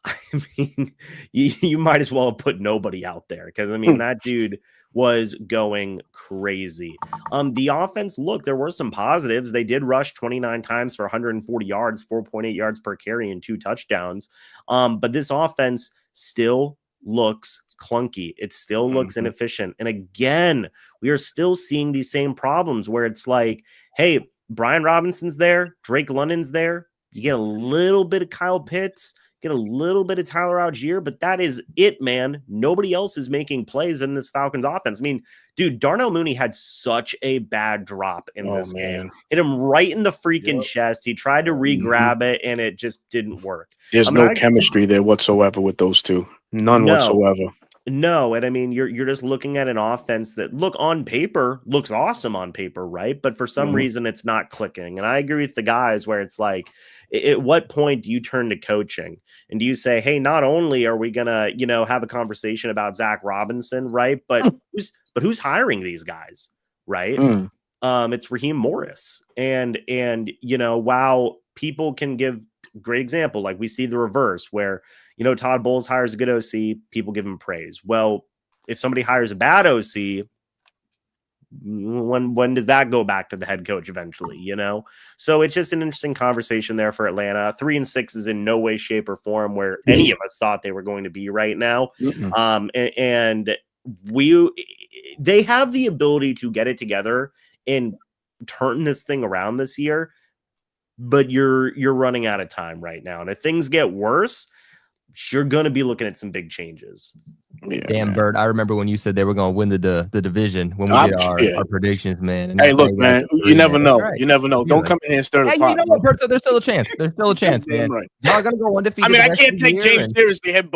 Speaker 4: I mean, you might as well have put nobody out there, because I mean, that dude was going crazy. The offense, look, there were some positives. They did rush 29 times for 140 yards, 4.8 yards per carry, and 2 touchdowns. But this offense still looks clunky. It still looks inefficient. And again, we are still seeing these same problems where it's like, hey, Brian Robinson's there, Drake London's there. You get a little bit of Kyle Pitts, get a little bit of Tyler Algier, but that is it, man. Nobody else is making plays in this Falcons offense. I mean, dude, Darnell Mooney had such a bad drop in this game. Hit him right in the freaking chest. He tried to re-grab it, and it just didn't work.
Speaker 2: There's no chemistry there whatsoever with those two. None whatsoever.
Speaker 4: No, and I mean, you're just looking at an offense that on paper looks awesome on paper, right? But for some reason, it's not clicking. And I agree with the guys where it's like, at what point do you turn to coaching and do you say, hey, not only are we gonna have a conversation about Zach Robinson, right? But who's hiring these guys, right? It's Raheem Morris, and while people can give great example, like we see the reverse where Todd Bowles hires a good OC, people give him praise. Well, if somebody hires a bad OC, when does that go back to the head coach eventually? So it's just an interesting conversation there for Atlanta. 3-6 is in no way, shape, or form where any of us thought they were going to be right now. And they have the ability to get it together and turn this thing around this year, but you're running out of time right now. And if things get worse, you're going to be looking at some big changes.
Speaker 1: Damn, Bert. I remember when you said they were going to win the division when we did our predictions, man. And
Speaker 2: hey, look, man, you never know. Right. You never know. Don't come in here and stir the pot.
Speaker 1: You know what, Bert? There's still a chance. There's still a chance, man.
Speaker 2: Right.
Speaker 1: Y'all going to go undefeated.
Speaker 2: I mean, I can't take James seriously, head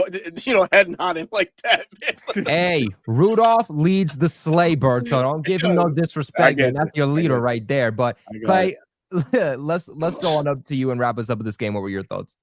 Speaker 2: nodding like that, man.
Speaker 1: Hey, Rudolph leads the sleigh, Bert, so don't give him no disrespect. Man. That's your leader right there. But, Clay, let's go on up to you and wrap us up with this game. What were your thoughts?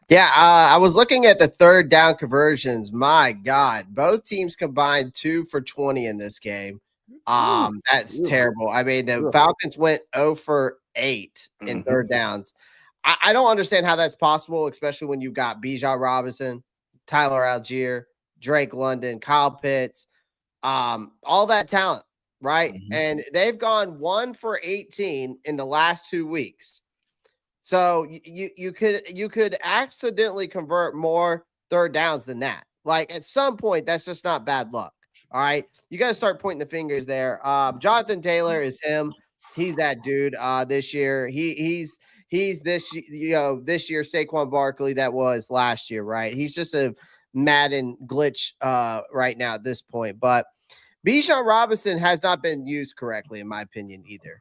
Speaker 3: Yeah, I was looking at the third down conversions. My God, both teams combined 2 for 20 in this game. That's terrible. I mean, the Falcons went 0 for 8 in third downs. I don't understand how that's possible, especially when you've got Bijan Robinson, Tyler Algier, Drake London, Kyle Pitts, all that talent, right? And they've gone 1 for 18 in the last 2 weeks. So you could accidentally convert more third downs than that. Like at some point, that's just not bad luck. All right, you got to start pointing the fingers there. Jonathan Taylor is him. He's that dude. This year, he's this this year Saquon Barkley that was last year, right? He's just a Madden glitch right now at this point, but. Bijan Robinson has not been used correctly, in my opinion, either.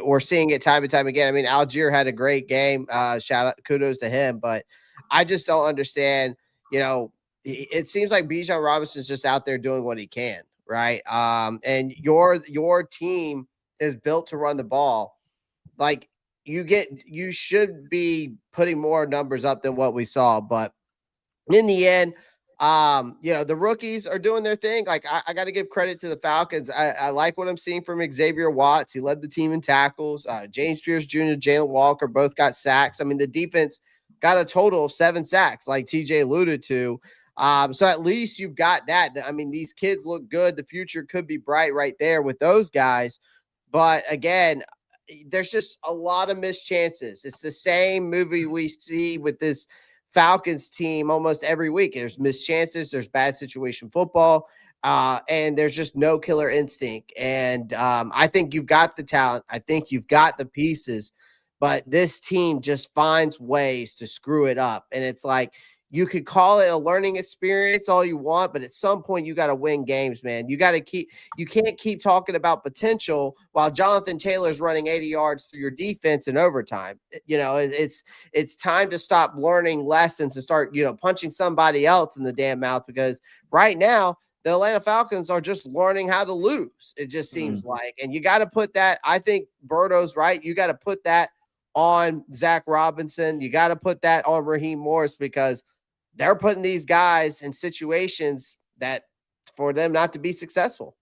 Speaker 3: We're seeing it time and time again. I mean, Algier had a great game. Kudos to him, but I just don't understand. It seems like Bijan Robinson's just out there doing what he can, right? And your team is built to run the ball. Like you should be putting more numbers up than what we saw, but in the end. The rookies are doing their thing. Like I got to give credit to the Falcons. I like what I'm seeing from Xavier Watts. He led the team in tackles. James Pierce Jr., Jalen Walker both got sacks. I mean, the defense got a total of 7 sacks, like TJ alluded to. So at least you've got that. I mean, these kids look good. The future could be bright right there with those guys. But again, there's just a lot of missed chances. It's the same movie we see with this Falcons team almost every week. There's missed chances, there's bad situation football, and there's just no killer instinct. And I think you've got the talent. I think you've got the pieces, but this team just finds ways to screw it up. And it's like you could call it a learning experience all you want, but at some point you got to win games, man. You can't keep talking about potential while Jonathan Taylor's running 80 yards through your defense in overtime. It's time to stop learning lessons and start, punching somebody else in the damn mouth, because right now the Atlanta Falcons are just learning how to lose. It just seems like, and you got to put that, I think Berto's right. You got to put that on Zach Robinson. You got to put that on Raheem Morris, because they're putting these guys in situations that for them not to be successful.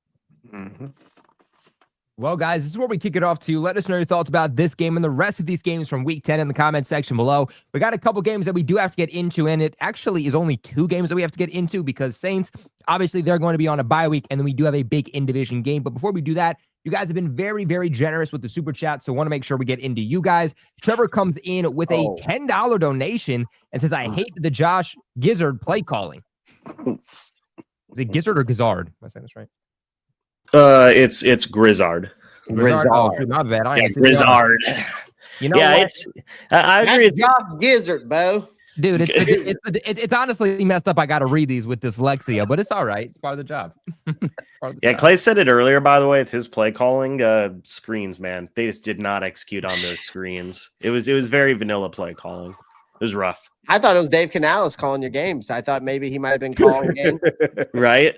Speaker 1: Well, guys, this is where we kick it off to. Let us know your thoughts about this game and the rest of these games from Week 10 in the comments section below. We got a couple games that we do have to get into, and it actually is only 2 games that we have to get into because Saints, obviously, they're going to be on a bye week, and then we do have a big in-division game. But before we do that, you guys have been very, very generous with the super chat, so I want to make sure we get into you guys. Trevor comes in with a $10 donation and says, I hate the Josh Gizzard play calling. Is it Gizzard or Gizzard? Am I saying this right?
Speaker 4: It's Grizzard.
Speaker 1: Grizzard. Oh, not bad.
Speaker 4: Grizzard.
Speaker 1: You know
Speaker 4: Yeah,
Speaker 1: what?
Speaker 4: I agree with you.
Speaker 3: Job gizzard, Bo.
Speaker 1: Dude, it's honestly messed up. I got to read these with dyslexia, but it's all right. It's part of the job.
Speaker 4: Yeah, Clay said it earlier, by the way, with his play calling. Screens, man, they just did not execute on those screens. It was very vanilla play calling. It was rough.
Speaker 3: I thought it was Dave Canales calling your games. I thought maybe he might have been calling games.
Speaker 4: Right?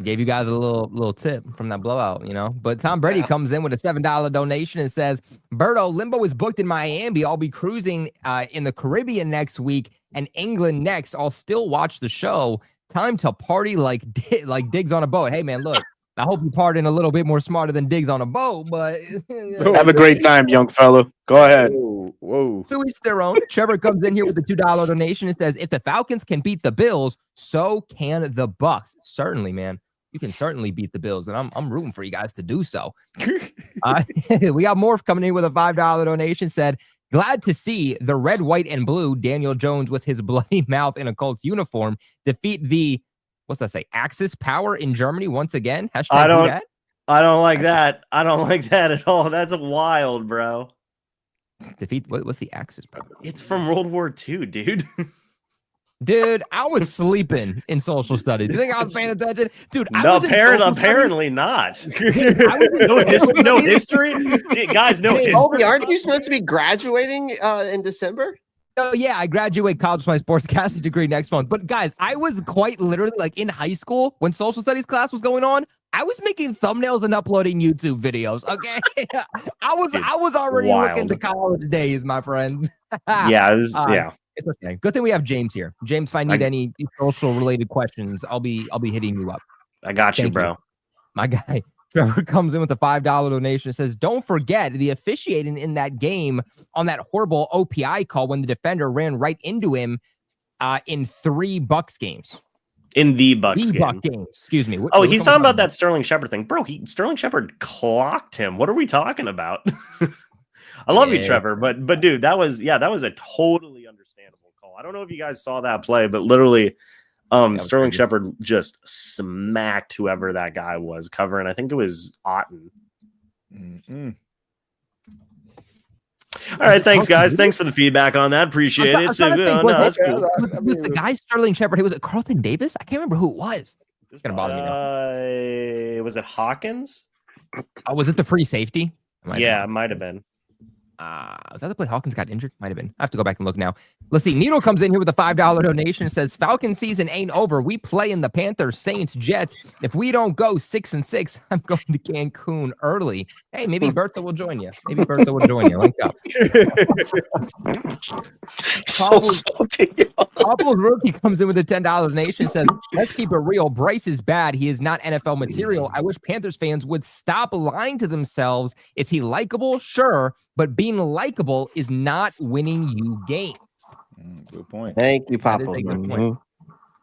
Speaker 1: Gave you guys a little tip from that blowout, you know. But Tom Brady comes in with a $7 donation and says, Berto, Limbo is booked in Miami. I'll be cruising in the Caribbean next week and England next. I'll still watch the show. Time to party like Diggs on a boat. Hey, man, look, I hope you partying a little bit more smarter than Diggs on a boat, but
Speaker 2: Have a great time, young fella. Go ahead.
Speaker 5: Whoa.
Speaker 1: to each their own. Trevor comes in here with a $2 donation and says, if the Falcons can beat the Bills, so can the Bucks. Certainly, man. You can certainly beat the Bills, and I'm rooting for you guys to do so. We got Morph coming in with a $5 donation. Said, glad to see the red, white, and blue Daniel Jones with his bloody mouth in a Colts uniform defeat the, what's that say, Axis power in Germany once again. Hashtag
Speaker 4: I don't like
Speaker 1: Axis.
Speaker 4: that. I don't like that at all. That's wild, bro.
Speaker 1: Defeat, what's the Axis power?
Speaker 4: It's from World War II, dude.
Speaker 1: Dude, I was sleeping in social studies. You think I was paying attention? Dude,
Speaker 4: No, apparently not. No history. Guys, no history.
Speaker 3: Colby, aren't you supposed to be graduating in December?
Speaker 1: Oh, yeah, I graduate college with my sportscasting degree next month. But guys, I was quite literally like in high school when social studies class was going on. I was making thumbnails and uploading YouTube videos. Okay, I was already looking to college days, my friends.
Speaker 4: Yeah, it was, yeah.
Speaker 1: It's okay. Good thing we have James here. James, if I need any social related questions, I'll be hitting you up.
Speaker 4: I got you,
Speaker 1: Thank
Speaker 4: bro.
Speaker 1: you. My guy Trevor comes in with a $5 donation and says, don't forget the officiating in that game on that horrible OPI call when the defender ran right into him in 3 Bucks games.
Speaker 4: In the Bucks game.
Speaker 1: Excuse me.
Speaker 4: He's talking about that Sterling Shepard thing. Bro, Sterling Shepard clocked him. What are we talking about? I love you, Trevor, but dude, that was a totally understandable call. I don't know if you guys saw that play, but literally Sterling Shepard just smacked whoever that guy was covering. I think it was Otten. All right, thanks, guys. Thanks for the feedback on that. Appreciate it.
Speaker 1: Was the guy Sterling Shepard? Was it Carlton Davis? I can't remember who it was. It's gonna bother me now.
Speaker 4: Was it Hawkins?
Speaker 1: Was it the free safety?
Speaker 4: It might have been.
Speaker 1: Was that the play Hawkins got injured? Might have been. I have to go back and look now. Let's see. Needle comes in here with a $5 donation. Says Falcon season ain't over. We play in the Panthers, Saints, Jets. If we don't go 6-6, I'm going to Cancun early. Hey, maybe Bertha will join you. Link up.
Speaker 2: So salty.
Speaker 1: Paul's rookie comes in with a $10 donation. Says, let's keep it real. Bryce is bad. He is not NFL material. I wish Panthers fans would stop lying to themselves. Is he likable? Sure. But being likable is not winning you games.
Speaker 5: Good point.
Speaker 3: Thank you, Papa.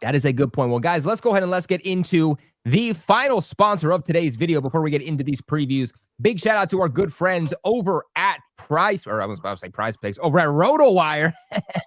Speaker 1: That is a good point. Well, guys, let's go ahead and let's get into the final sponsor of today's video before we get into these previews. Big shout out to our good friends over at Prize Picks, over at RotoWire.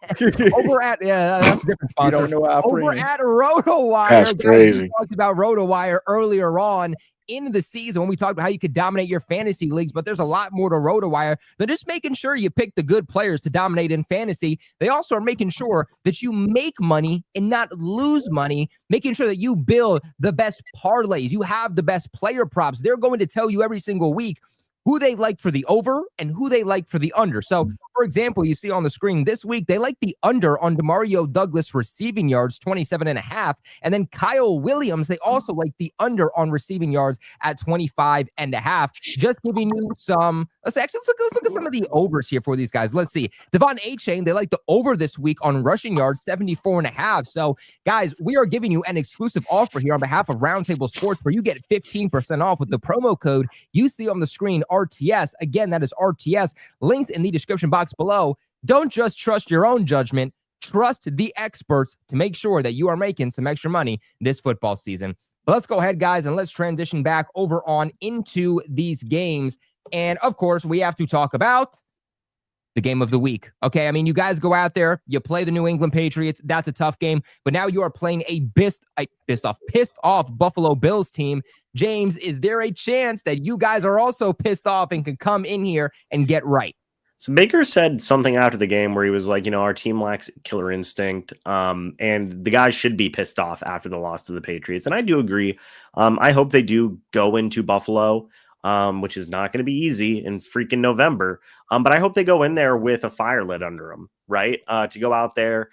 Speaker 1: That's a different sponsor.
Speaker 5: You don't know our
Speaker 1: over
Speaker 5: friend.
Speaker 1: at RotoWire.
Speaker 2: That's crazy.
Speaker 1: We talked about RotoWire earlier on in the season when we talked about how you could dominate your fantasy leagues, but there's a lot more to RotoWire than just making sure you pick the good players to dominate in fantasy. They also are making sure that you make money and not lose money, making sure that you build the best parlays. You have the best player props. They're going to tell you every single week who they like for the over and who they like for the under. So, for example, you see on the screen this week, they like the under on Demario Douglas receiving yards, 27.5. And then Kyle Williams, they also like the under on receiving yards at 25.5. Just giving you some, let's look at some of the overs here for these guys. Let's see. Devon A-Chain, they like the over this week on rushing yards, 74.5. So, guys, we are giving you an exclusive offer here on behalf of Roundtable Sports where you get 15% off with the promo code you see on the screen, RTS. Again, that is RTS. Links in the description box below. Don't just trust your own judgment. Trust the experts to make sure that you are making some extra money this football season. But let's go ahead, guys, and let's transition back over on into these games. And, of course, we have to talk about the game of the week. Okay, I mean, you guys go out there, you play the New England Patriots. That's a tough game. But now you are playing a pissed off Buffalo Bills team. James, is there a chance that you guys are also pissed off and can come in here and get right?
Speaker 4: So Baker said something after the game where he was like, our team lacks killer instinct, and the guys should be pissed off after the loss to the Patriots. And I do agree. I hope they do go into Buffalo, which is not going to be easy in freaking November. But I hope they go in there with a fire lit under them, right? To go out there,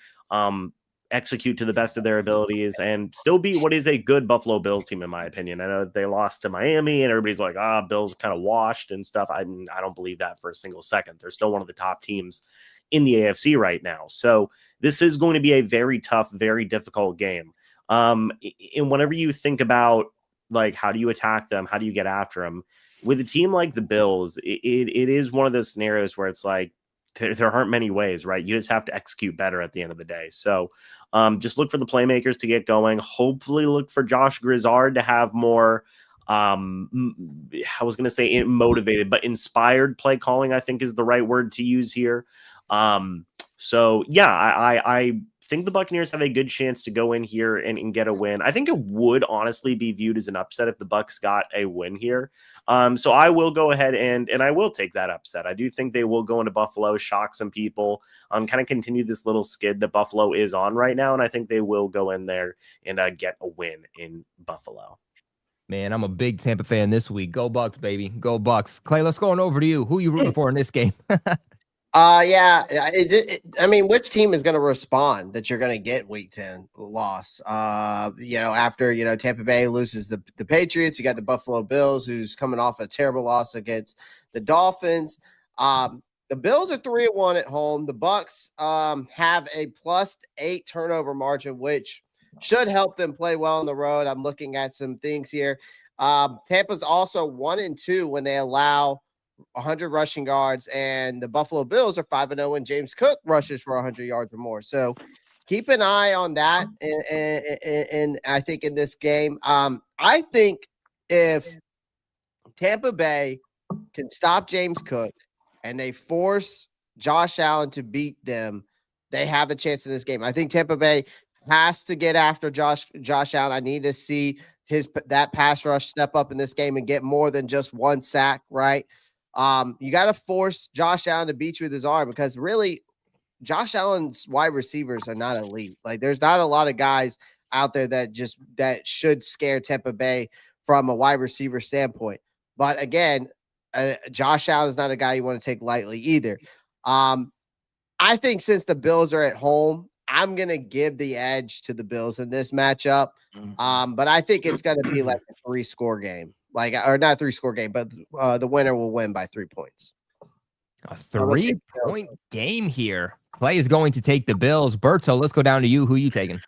Speaker 4: execute to the best of their abilities, and still beat what is a good Buffalo Bills team, in my opinion. I know they lost to Miami, and everybody's like, Bills kind of washed and stuff. I don't believe that for a single second. They're still one of the top teams in the AFC right now. So this is going to be a very tough, very difficult game. And whenever you think about, like, how do you attack them? How do you get after them? With a team like the Bills, it is one of those scenarios where it's like, there aren't many ways, right? You just have to execute better at the end of the day. So just look for the playmakers to get going. Hopefully look for Josh Grizzard to have more, I was going to say motivated, but inspired play calling, I think is the right word to use here. So yeah, I think the Buccaneers have a good chance to go in here and get a win. I think it would honestly be viewed as an upset if the Bucs got a win here. So I will go ahead and I will take that upset. I do think they will go into Buffalo, shock some people, kind of continue this little skid that Buffalo is on right now. And I think they will go in there and get a win in Buffalo.
Speaker 1: Man, I'm a big Tampa fan this week. Go Bucs, baby. Go Bucs. Clay, let's go on over to you. Who are you rooting for in this game?
Speaker 3: Yeah. I mean, which team is going to respond that you're going to get week 10 loss? After, Tampa Bay loses the Patriots, you got the Buffalo Bills, who's coming off a terrible loss against the Dolphins. The Bills are 3-1 at home. The Bucs have a +8 turnover margin, which should help them play well on the road. I'm looking at some things here. Tampa's also 1-2 when they allow 100 rushing yards, and the Buffalo Bills are 5-0 when James Cook rushes for 100 yards or more. So keep an eye on that. And I think in this game, I think if Tampa Bay can stop James Cook and they force Josh Allen to beat them, they have a chance in this game. I think Tampa Bay has to get after Josh Allen. I need to see that pass rush step up in this game and get more than just one sack, right? You got to force Josh Allen to beat you with his arm, because really Josh Allen's wide receivers are not elite. Like, there's not a lot of guys out there that should scare Tampa Bay from a wide receiver standpoint. But again, Josh Allen is not a guy you want to take lightly either. I think since the Bills are at home, I'm going to give the edge to the Bills in this matchup. But I think it's going to be like a 3-score game. Or not 3-score game, but the winner will win by 3 points.
Speaker 1: A 3-point game here. Clay is going to take the Bills. Berto, let's go down to you. Who are you taking?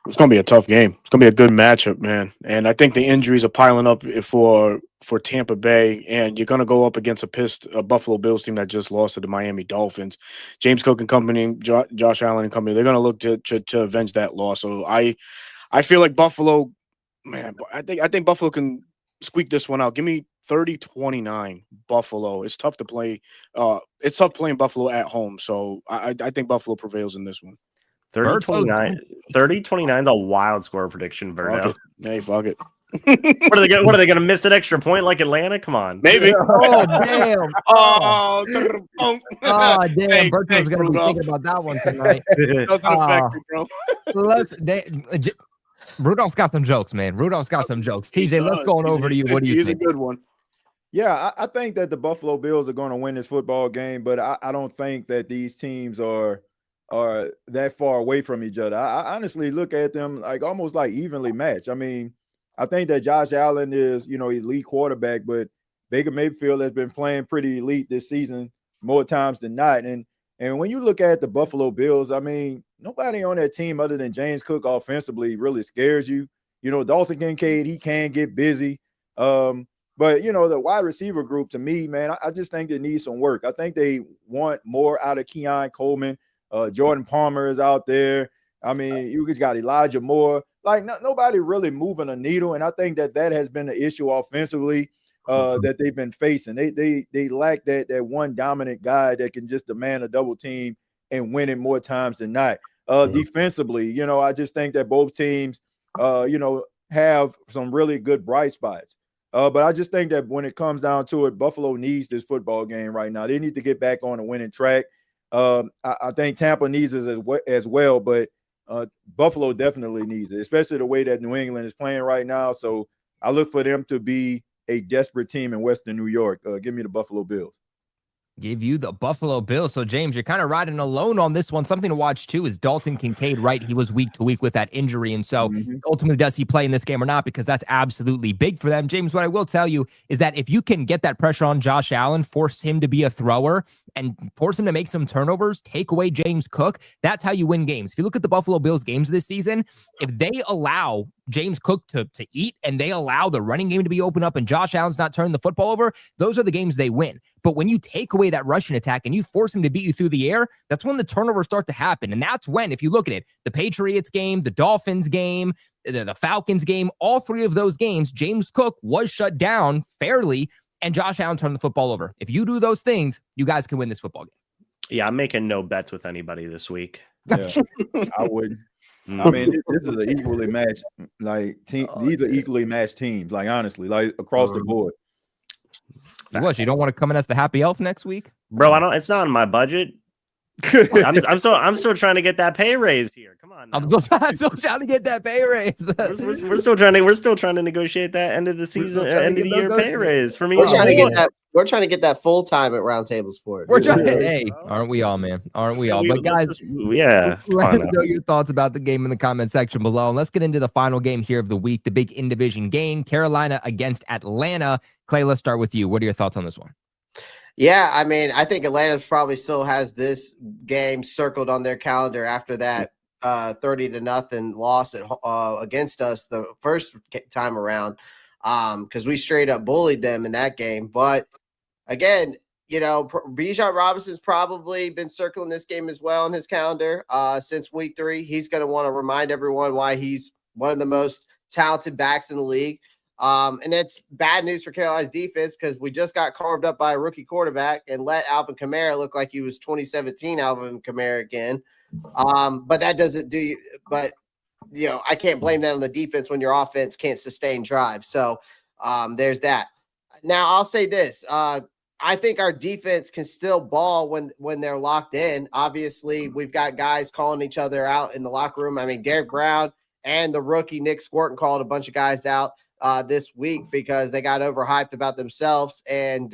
Speaker 2: It's going to be a tough game. It's going to be a good matchup, man. And I think the injuries are piling up for Tampa Bay, and you're going to go up against a Buffalo Bills team that just lost to the Miami Dolphins. James Cook and company, Josh Allen and company, they're going to look to avenge that loss. So I feel like Buffalo, man, I think Buffalo can squeak this one out. Give me 30-29 Buffalo. It's tough to play. It's tough playing Buffalo at home. So I think Buffalo prevails in this one.
Speaker 4: 30-29 is a wild score prediction, Berto.
Speaker 2: Hey, fuck it.
Speaker 4: What are they going to miss an extra point like Atlanta? Come on.
Speaker 2: Maybe.
Speaker 1: Oh, damn.
Speaker 2: Oh,
Speaker 1: damn. Berto's going to be thinking about that one tonight.
Speaker 2: Doesn't affect me, bro.
Speaker 1: Rudolph's got some jokes, man. Rudolph's got some jokes. TJ, let's go on over to you. What do you think?
Speaker 2: He's a good one.
Speaker 5: Yeah, I think that the Buffalo Bills are going to win this football game, but I don't think that these teams are that far away from each other. I honestly look at them like almost like evenly matched. I mean, I think that Josh Allen is, elite quarterback, but Baker Mayfield has been playing pretty elite this season more times than not. And when you look at the Buffalo Bills, I mean, nobody on that team other than James Cook offensively really scares you. Dalton Kincaid, he can get busy. But, the wide receiver group, to me, man, I just think they need some work. I think they want more out of Keon Coleman. Jordan Palmer is out there. I mean, you just got Elijah Moore. Like, nobody really moving a needle, and I think that has been an issue offensively that they've been facing. They lack that one dominant guy that can just demand a double team and win it more times than not. Defensively, I just think that both teams, have some really good bright spots. But I just think that when it comes down to it, Buffalo needs this football game right now. They need to get back on a winning track. I think Tampa needs it as well, but Buffalo definitely needs it, especially the way that New England is playing right now. So I look for them to be a desperate team in Western New York. Give me the Buffalo Bills.
Speaker 1: Give you the Buffalo Bills. So, James, you're kind of riding alone on this one. Something to watch, too, is Dalton Kincaid, right? He was week to week with that injury. And so, ultimately, does he play in this game or not? Because that's absolutely big for them. James, what I will tell you is that if you can get that pressure on Josh Allen, force him to be a thrower, and force him to make some turnovers, take away James Cook, that's how you win games. If you look at the Buffalo Bills games this season, if they allow James Cook to eat and they allow the running game to be open up and Josh Allen's not turning the football over, those are the games they win. But when you take away that rushing attack and you force him to beat you through the air, that's when the turnovers start to happen. And that's when, if you look at it, the Patriots game, the Dolphins game, the Falcons game, all three of those games, James Cook was shut down fairly and Josh Allen turned the football over. If you do those things, you guys can win this football game.
Speaker 4: Yeah, I'm making no bets with anybody this week.
Speaker 5: Yeah, I wouldn't. I mean, this is an equally matched, like, team. These are equally matched teams, like, honestly, like, across the board.
Speaker 1: What, you don't want to come in as the happy elf next week?
Speaker 4: Bro, it's not in my budget. I'm still trying to get that pay raise here. Come on.
Speaker 1: I'm still trying to get that pay raise.
Speaker 4: we're still trying to negotiate that end of the season, end of the year pay raise for me.
Speaker 3: We're trying to get that full time at Round Table Sport.
Speaker 1: We're trying to, hey, aren't we all, man? Aren't we all? But guys,
Speaker 4: yeah.
Speaker 1: Let us know your thoughts about the game in the comment section below. And let's get into the final game here of the week, the big in-division game, Carolina against Atlanta. Clay, let's start with you. What are your thoughts on this one?
Speaker 3: Yeah, I mean, I think Atlanta probably still has this game circled on their calendar after that 30-0 loss against us the first time around, because we straight up bullied them in that game. But again, you know, Bijan Robinson's probably been circling this game as well on his calendar since week 3. He's going to want to remind everyone why he's one of the most talented backs in the league. And it's bad news for Carolina's defense because we just got carved up by a rookie quarterback and let Alvin Kamara look like he was 2017 Alvin Kamara again. But that doesn't do you. But, you know, I can't blame that on the defense when your offense can't sustain drives. So there's that. Now, I'll say this. I think our defense can still ball when they're locked in. Obviously, we've got guys calling each other out in the locker room. I mean, Derek Brown and the rookie Nick Squirtin called a bunch of guys out this week because they got overhyped about themselves and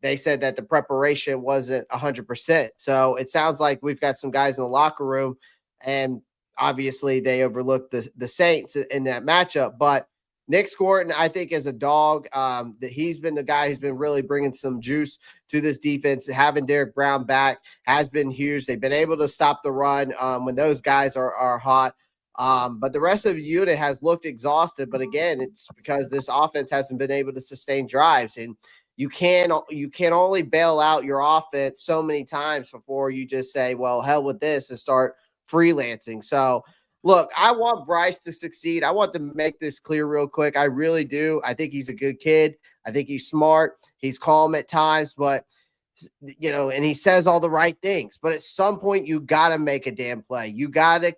Speaker 3: they said that the preparation wasn't 100%. So it sounds like we've got some guys in the locker room, and obviously they overlooked the Saints in that matchup. But Nick Squirtin, I think, is a dog. That he's been the guy who's been really bringing some juice to this defense. Having Derek Brown back has been huge. They've been able to stop the run when those guys are hot. But the rest of the unit has looked exhausted. But again, it's because this offense hasn't been able to sustain drives, and you can only bail out your offense so many times before you just say, well, hell with this and start freelancing. So look, I want Bryce to succeed. I want to make this clear real quick. I really do. I think he's a good kid. I think he's smart. He's calm at times, but you know, and he says all the right things, but at some point you got to make a damn play. You can't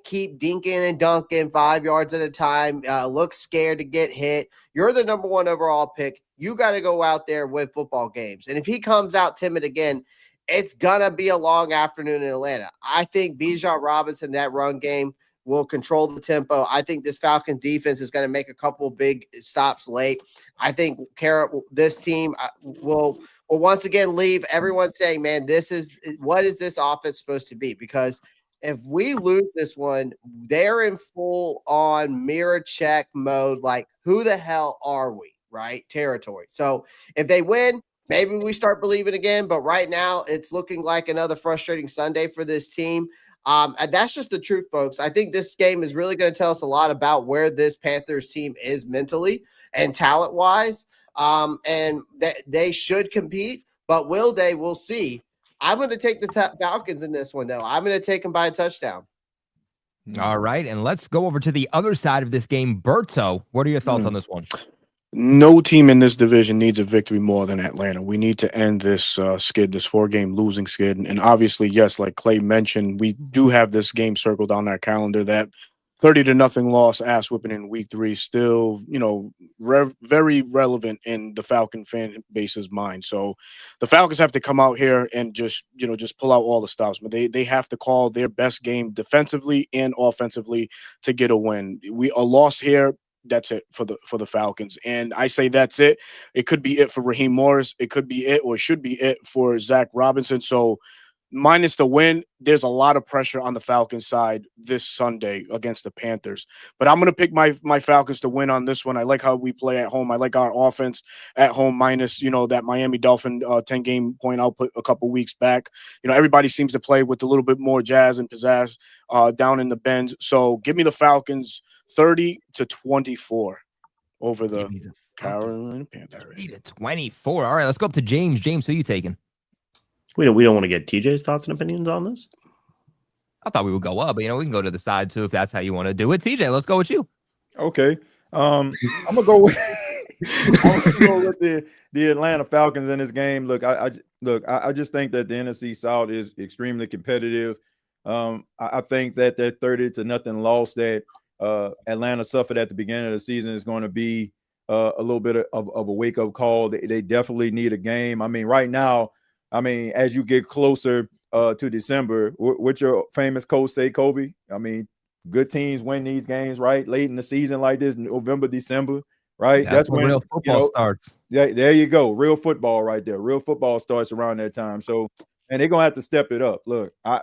Speaker 3: keep dinking and dunking 5 yards at a time. Look scared to get hit. You're the number 1 overall pick. You got to go out there and win football games. And if he comes out timid again, it's going to be a long afternoon in Atlanta. I think Bijan Robinson, that run game, will control the tempo. I think this Falcons defense is going to make a couple big stops late. I think this team will once again leave everyone saying, man, what is this offense supposed to be? Because if we lose this one, they're in full on mirror check mode. Like, who the hell are we? Right? Territory. So if they win, maybe we start believing again. But right now, it's looking like another frustrating Sunday for this team. And that's just the truth, folks. I think this game is really going to tell us a lot about where this Panthers team is mentally and talent-wise. And they should compete, but will they? We'll see. I'm going to take the Falcons in this one, though. I'm going to take them by a touchdown.
Speaker 1: All right, and let's go over to the other side of this game. Berto, what are your thoughts on this one?
Speaker 2: No team in this division needs a victory more than Atlanta. We need to end this skid, this 4-game losing skid. And obviously, yes, like Clay mentioned, we do have this game circled on our calendar that 30-0 loss, ass whipping in week 3, still, very relevant in the Falcon fan base's mind. So the Falcons have to come out here and just pull out all the stops. But they have to call their best game defensively and offensively to get a win. A loss here, that's it for the Falcons. And I say that's it. It could be it for Raheem Morris. It could be it, or it should be it for Zach Robinson. So minus the win, there's a lot of pressure on the Falcons side this Sunday against the Panthers. But I'm going to pick my Falcons to win on this one. I like how we play at home. I like our offense at home, minus, that Miami Dolphin 10-game point output a couple weeks back. Everybody seems to play with a little bit more jazz and pizzazz down in the bends. So give me the Falcons 30-24 over the Carolina Panthers.
Speaker 1: 30-24. All right, let's go up to James. James, who are you taking?
Speaker 4: We don't want to get TJ's thoughts and opinions on this.
Speaker 1: I thought we would go up, but we can go to the side too if that's how you want to do it. TJ, let's go with you.
Speaker 5: Okay. I'm gonna go with the Atlanta Falcons in this game. Look, I just think that the NFC South is extremely competitive. I think that 30-0 loss that Atlanta suffered at the beginning of the season is going to be a little bit of a wake-up call. They definitely need a game. I mean, right now, as you get closer to December, what your famous coach say, Kobe? I mean, good teams win these games, right? Late in the season like this, November, December, right?
Speaker 1: That's when real football starts.
Speaker 5: Yeah, there you go. Real football right there. Real football starts around that time. So, and they're going to have to step it up. Look, I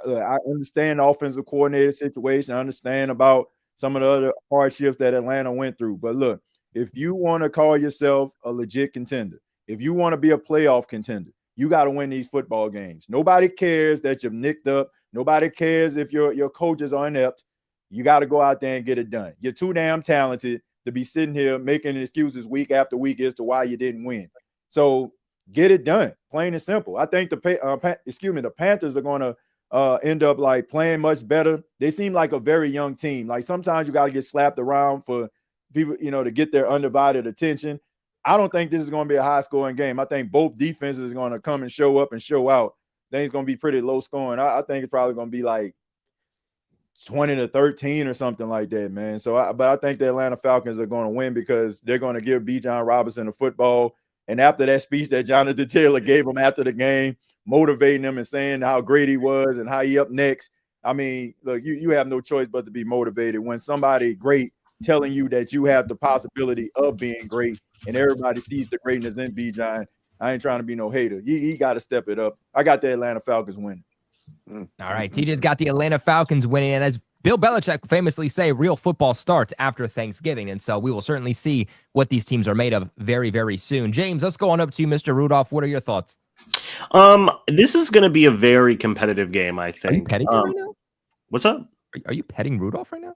Speaker 5: understand the offensive coordinator situation. I understand about some of the other hardships that Atlanta went through. But look, if you want to call yourself a legit contender, if you want to be a playoff contender, you got to win these football games. Nobody cares that you're nicked up. Nobody cares if your coaches are inept. You got to go out there and get it done. You're too damn talented to be sitting here making excuses week after week as to why you didn't win. So get it done, plain and simple. I think the Panthers are going to end up like playing much better. They seem like a very young team. Like sometimes you got to get slapped around for people, to get their undivided attention. I don't think this is going to be a high-scoring game. I think both defenses are going to come and show up and show out. I think it's going to be pretty low-scoring. I think it's probably going to be like 20-13 or something like that, man. But I think the Atlanta Falcons are going to win because they're going to give Bijan Robinson the football. And after that speech that Jonathan Taylor gave him after the game, motivating him and saying how great he was and how he up next, I mean, look, you have no choice but to be motivated when somebody great telling you that you have the possibility of being great. And everybody sees the greatness in Bijan. I ain't trying to be no hater. He got to step it up. I got the Atlanta Falcons winning.
Speaker 1: All right, TJ's got the Atlanta Falcons winning. And as Bill Belichick famously say, real football starts after Thanksgiving. And so we will certainly see what these teams are made of very, very soon. James, let's go on up to you, Mr. Rudolph. What are your thoughts?
Speaker 4: This is going to be a very competitive game, I think.
Speaker 1: Are you petting right now?
Speaker 4: What's up?
Speaker 1: Are you petting Rudolph right now?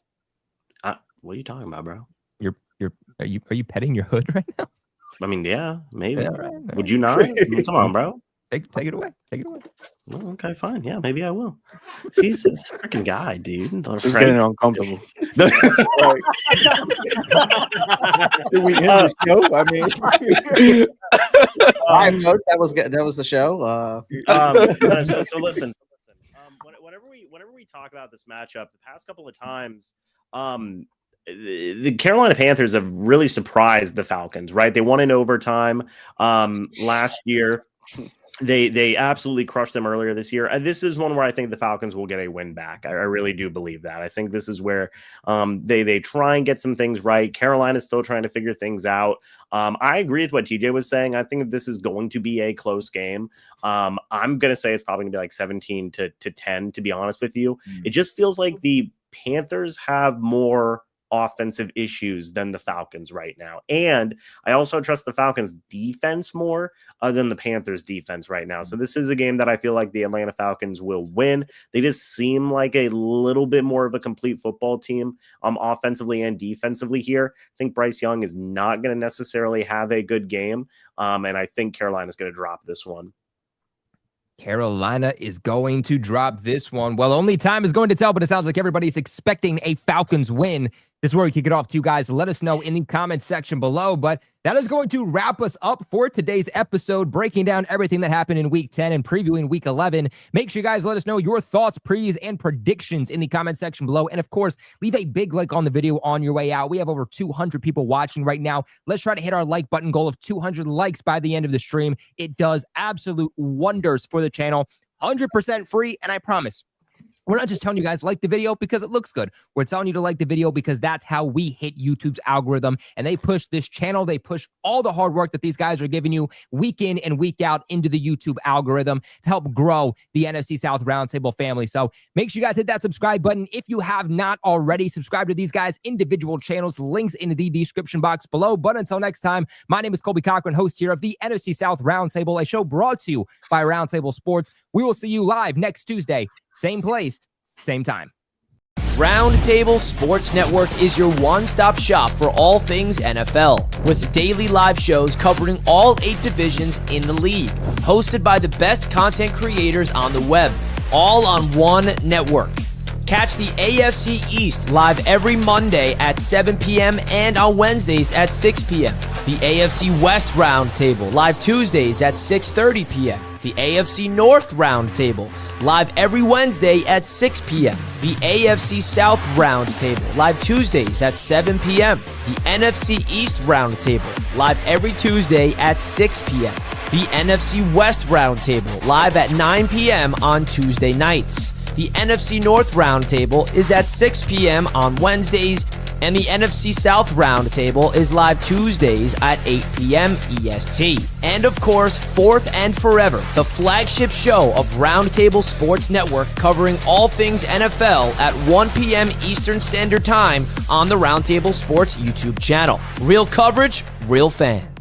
Speaker 4: What are you talking about, bro?
Speaker 1: Are you petting your hood right now?
Speaker 4: I mean, yeah, maybe.
Speaker 1: Yeah, all right.
Speaker 4: Would you not? Come on, bro.
Speaker 1: Take it away. Take it away.
Speaker 4: Oh, okay, fine. Yeah, maybe I will. See, it's this freaking guy, dude.
Speaker 2: Just getting uncomfortable.
Speaker 5: Did we end the show? I mean,
Speaker 3: all right, folks, that was the show.
Speaker 4: So listen. Whenever we talk about this matchup, the past couple of times, the Carolina Panthers have really surprised the Falcons, right? They won in overtime last year. They absolutely crushed them earlier this year. And this is one where I think the Falcons will get a win back. I really do believe that. I think this is where they try and get some things right. Carolina's still trying to figure things out. I agree with what TJ was saying. I think that this is going to be a close game. I'm going to say it's probably going to be like 17-10, to be honest with you. It just feels like the Panthers have more offensive issues than the Falcons right now. And I also trust the Falcons defense more than the Panthers defense right now. So this is a game that I feel like the Atlanta Falcons will win. They just seem like a little bit more of a complete football team offensively and defensively here. I think Bryce Young is not going to necessarily have a good game. And I think Carolina's going to drop this one.
Speaker 1: Carolina is going to drop this one. Well, only time is going to tell, but it sounds like everybody's expecting a Falcons win. This is where we kick it off to you guys. Let us know in the comments section below. But that is going to wrap us up for today's episode, breaking down everything that happened in week 10 and previewing week 11. Make sure you guys let us know your thoughts, previews, and predictions in the comment section below. And of course, leave a big like on the video on your way out. We have over 200 people watching right now. Let's try to hit our like button goal of 200 likes by the end of the stream. It does absolute wonders for the channel. 100% free, and I promise, we're not just telling you guys like the video because it looks good. We're telling you to like the video because that's how we hit YouTube's algorithm, and they push this channel. They push all the hard work that these guys are giving you week in and week out into the YouTube algorithm to help grow the NFC South Roundtable family. So make sure you guys hit that subscribe button. If you have not already, subscribe to these guys' individual channels. Links in the description box below. But until next time, my name is Colby Cochran, host here of the NFC South Roundtable, a show brought to you by Roundtable Sports. We will see you live next Tuesday. Same place, same time.
Speaker 6: Roundtable Sports Network is your one-stop shop for all things NFL, with daily live shows covering all 8 divisions in the league, hosted by the best content creators on the web, all on one network. Catch the AFC East live every Monday at 7 p.m. and on Wednesdays at 6 p.m. The AFC West Roundtable live Tuesdays at 6:30 p.m. The AFC North Roundtable live every Wednesday at 6 p.m. The AFC South Roundtable live Tuesdays at 7 p.m. The NFC East Roundtable live every Tuesday at 6 p.m. The NFC West Roundtable live at 9 p.m. on Tuesday nights. The NFC North Roundtable is at 6 p.m. on Wednesdays, and the NFC South Roundtable is live Tuesdays at 8 p.m. EST. And of course, fourth and forever, the flagship show of Roundtable Sports Network, covering all things NFL at 1 p.m. Eastern Standard Time on the Roundtable Sports YouTube channel. Real coverage, real fans.